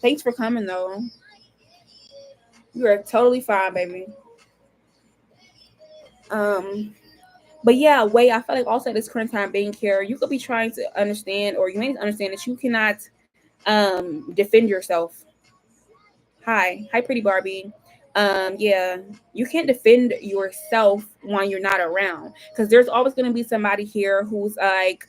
Thanks for coming though. You are totally fine, baby. Um, but yeah, way I feel like also at this current time being here, you could be trying to understand, or you may understand that you cannot defend yourself. Hi, pretty Barbie. Yeah, you can't defend yourself when you're not around because there's always going to be somebody here who's like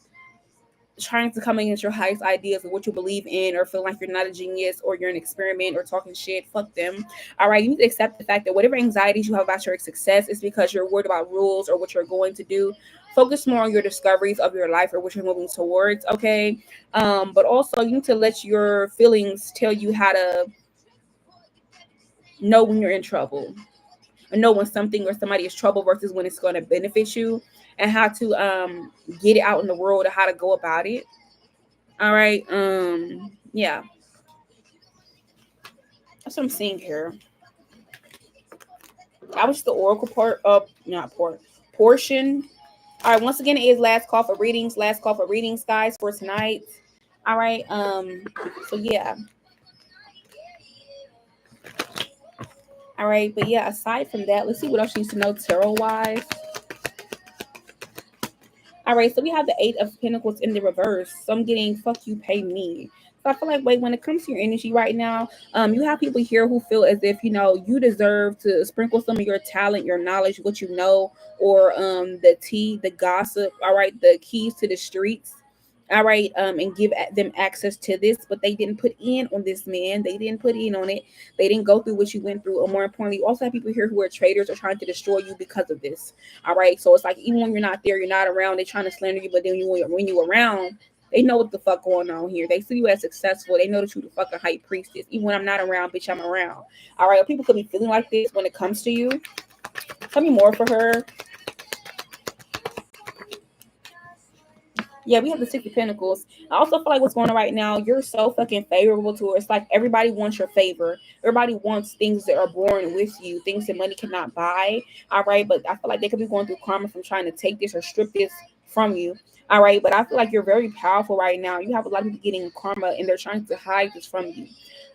trying to come against your highest ideas of what you believe in or feel like you're not a genius or you're an experiment or talking shit. Fuck them. All right, you need to accept the fact that whatever anxieties you have about your success is because you're worried about rules or what you're going to do. Focus more on your discoveries of your life or what you're moving towards. Okay. But also you need to let your feelings tell you how to know when you're in trouble, or know when something or somebody is trouble versus when it's going to benefit you, and how to get it out in the world or how to go about it. All right. Yeah, that's what I'm seeing here. That was the oracle part of not part portion. All right. Once again, it is last call for readings. Last call for readings, guys, for tonight. All right. So yeah. All right. But yeah, aside from that, let's see what else you need to know tarot wise. All right, so we have the Eight of Pentacles in the reverse. So I'm getting fuck you, pay me. So I feel like, wait, when it comes to your energy right now, you have people here who feel as if you deserve to sprinkle some of your talent, your knowledge, what you know, or the tea, the gossip. All right, the keys to the streets. All right, and give them access to this, but they didn't put in on this man. They didn't put in on it. They didn't go through what you went through. Or more importantly, you also have people here who are traitors or trying to destroy you because of this. All right. So it's like even when you're not there, you're not around, they're trying to slander you, but then when you around, they know what the fuck going on here. They see you as successful. They know that you the fucking high priestess. Even when I'm not around, bitch, I'm around. All right. People could be feeling like this when it comes to you. Tell me more for her. Yeah, we have the Six of Pentacles. I also feel like what's going on right now, you're so fucking favorable to her. It's like everybody wants your favor. Everybody wants things that are born with you, things that money cannot buy. All right, but I feel like they could be going through karma from trying to take this or strip this from you. All right, but I feel like you're very powerful right now. You have a lot of people getting karma and they're trying to hide this from you.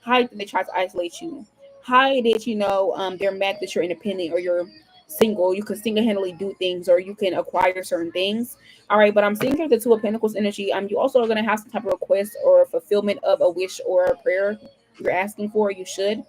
Hide that they try to isolate you. Hide that they're mad that you're independent or you're single. You can single-handedly do things, or you can acquire certain things. All right, but I'm seeing here the Two of Pentacles energy. You also are gonna have some type of request or fulfillment of a wish or a prayer you're asking for. You should.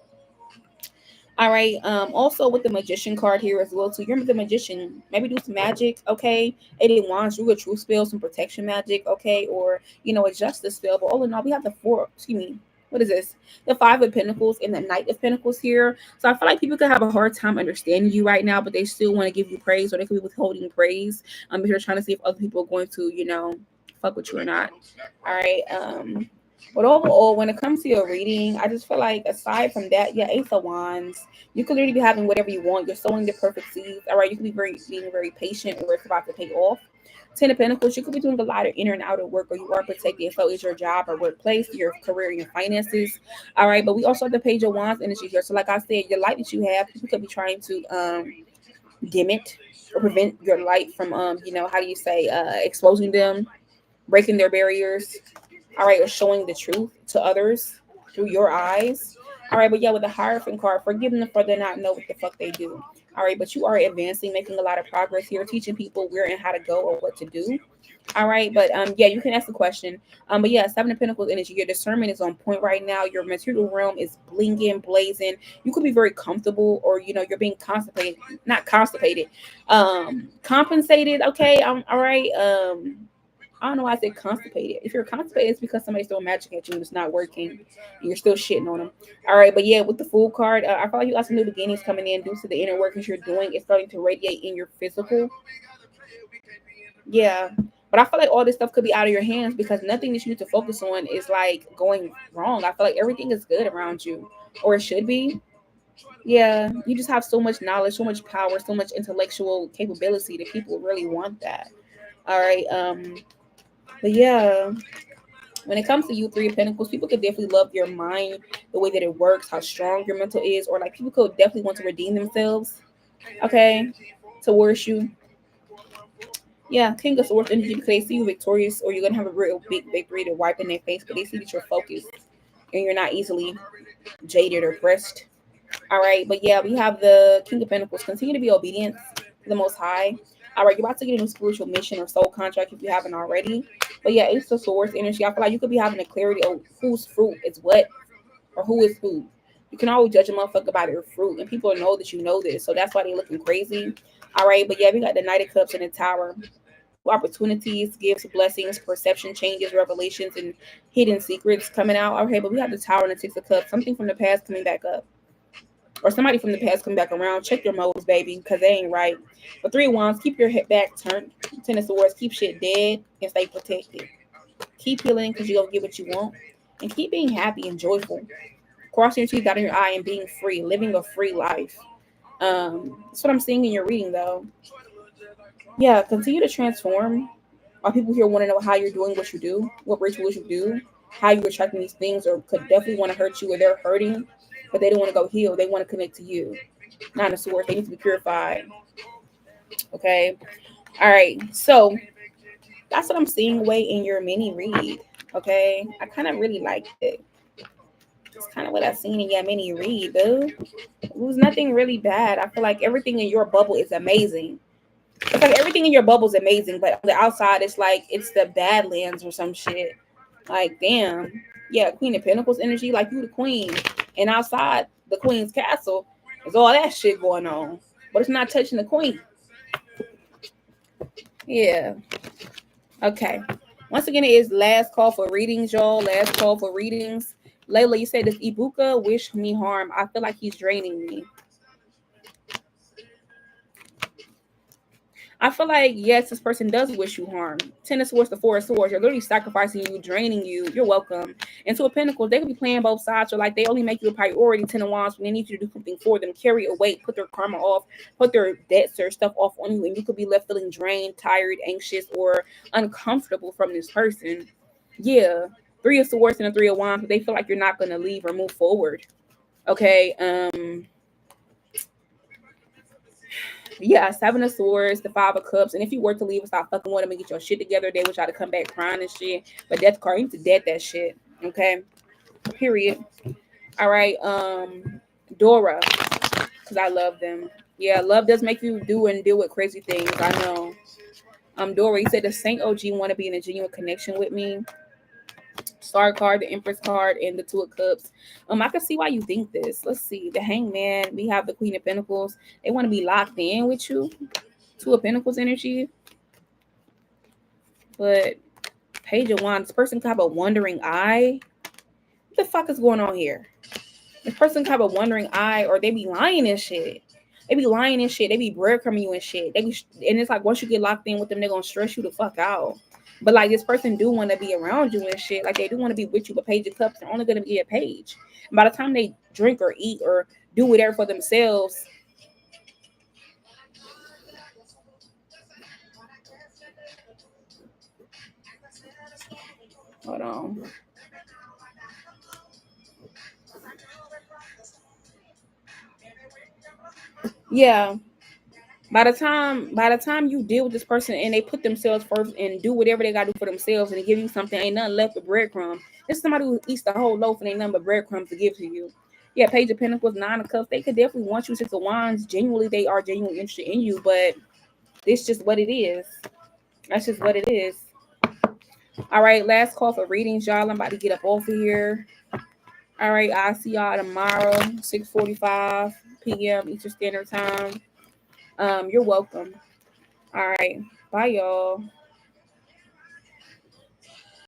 All right. Also with the magician card here as well too. You're the magician. Maybe do some magic, okay? 8 of Wands, do a truth spell, some protection magic, okay, or a justice spell. But all in all, we have the four. Excuse me. What is this? The Five of Pentacles and the Knight of Pentacles here. So I feel like people could have a hard time understanding you right now, but they still want to give you praise, or they could be withholding praise. If you're trying to see if other people are going to, fuck with you or not. All right. But overall, when it comes to your reading, I just feel like aside from that, yeah, Ace of Wands, you could literally be having whatever you want. You're sowing the perfect seeds. All right, you could be being very patient, or it's about to pay off. 10 of Pentacles, you could be doing a lot of inner and outer work, or you are protecting. So is your job or workplace, your career, and your finances. All right, but we also have the Page of Wands energy here. So like I said, your light that you have, people could be trying to dim it or prevent your light from how do you say exposing them, breaking their barriers. All right, or showing the truth to others through your eyes. All right, but yeah, with the Hierophant card, forgive them for they not know what the fuck they do. All right, but you are advancing, making a lot of progress here, teaching people where and how to go or what to do. All right, but yeah, you can ask the question. But yeah, 7 of Pentacles energy. Your discernment is on point right now. Your material realm is blinging, blazing. You could be very comfortable, or you're being constipated, not constipated, compensated. Okay, all right. I don't know why I said constipated. If you're constipated, it's because somebody's throwing magic at you and it's not working, and you're still shitting on them. All right, but yeah, with the Fool card, I feel like you got some new beginnings coming in due to the inner workings you're doing. It's starting to radiate in your physical. Yeah, but I feel like all this stuff could be out of your hands because nothing that you need to focus on is like going wrong. I feel like everything is good around you, or it should be. Yeah, you just have so much knowledge, so much power, so much intellectual capability that people really want that. All right, but yeah, when it comes to you, 3 of Pentacles, people could definitely love your mind, the way that it works, how strong your mental is, or like people could definitely want to redeem themselves, okay, towards you. Yeah, King of Swords energy, because they see you victorious, or you're gonna have a real big victory to wipe in their face, but they see that you're focused and you're not easily jaded or pressed. All right, but yeah, we have the King of Pentacles. Continue to be obedient to the Most High. All right, you're about to get a new spiritual mission or soul contract if you haven't already. But yeah, Ace of Swords energy. I feel like you could be having a clarity of whose fruit is what, or who is who. You can always judge a motherfucker by their fruit, and people know that you know this, so that's why they're looking crazy. All right, but yeah, we got the Knight of Cups and the Tower. New opportunities, gifts, blessings, perception changes, revelations, and hidden secrets coming out. Okay, but we have the Tower and the 6 of Cups. Something from the past coming back up, or somebody from the past coming back around. Check your motives, baby, because they ain't right. But 3 of Wands, keep your head back turned. 10 of Swords, keep shit dead and stay protected. Keep healing because you're going to get what you want. And keep being happy and joyful. Crossing your teeth out of your eye and being free, living a free life. That's what I'm seeing in your reading, though. Yeah, continue to transform. While people here want to know how you're doing what you do, what rituals you do, how you're attracting these things, or could definitely want to hurt you, or they're hurting, but they don't want to go heal. They want to connect to you. Not a sword. They need to be purified. Okay. All right. So that's what I'm seeing away in your mini read. Okay. I kind of really liked it. It's kind of what I seen in your mini read, boo. It was nothing really bad. I feel like everything in your bubble is amazing. It's like everything in your bubble is amazing, but on the outside, it's like it's the Badlands or some shit. Like, damn. Yeah, Queen of Pentacles energy, like you the queen. And outside the queen's castle, there's all that shit going on. But it's not touching the queen. Yeah. Okay. Once again, it is last call for readings, y'all. Last call for readings. Layla, you said, does Ibuka wish me harm? I feel like he's draining me. I feel like, yes, this person does wish you harm. 10 of Swords to 4 of Swords. You're literally sacrificing you, draining you. You're welcome. And 2 of Pentacles, they could be playing both sides. So, like, they only make you a priority. 10 of Wands, when they need you to do something for them, carry a weight, put their karma off, put their debts or stuff off on you. And you could be left feeling drained, tired, anxious, or uncomfortable from this person. Yeah. 3 of Swords and a 3 of Wands, but they feel like you're not going to leave or move forward. Okay. Yeah, 7 of Swords, the 5 of Cups, and if you were to leave and stop fucking with them and get your shit together, they would try to come back crying and shit. But Death card, you need to dead that shit. Okay. Period. All right. Dora, because I love them. Yeah, love does make you do and deal with crazy things. I know. Dory said the Saint OG want to be in a genuine connection with me. Star card, the Empress card, and the Two of Cups. I can see why you think this. Let's see. The Hangman. We have the Queen of Pentacles. They want to be locked in with you. Two of Pentacles energy. But Page of Wands. This person could have a wandering eye. What the fuck is going on here? This person could have a wandering eye, or they be lying and shit. They be lying and shit. They be breadcrumbing you and shit. And it's like once you get locked in with them, they're gonna stress you the fuck out. But like this person do want to be around you and shit. Like they do want to be with you. But Page of Cups, they're only gonna be a page. And by the time they drink or eat or do whatever for themselves, hold on. Yeah. By the time you deal with this person and they put themselves first and do whatever they gotta do for themselves and they give you something, ain't nothing left but breadcrumbs. This is somebody who eats the whole loaf and ain't nothing but breadcrumbs to give to you. Yeah, Page of Pentacles, Nine of Cups. They could definitely want you. Six of Wands. Genuinely, they are genuinely interested in you, but it's just what it is. That's just what it is. All right, last call for readings, y'all. I'm about to get up off of here. All right, I'll see y'all tomorrow, 6:45 p.m. Eastern Standard Time. You're welcome. All right. Bye, y'all.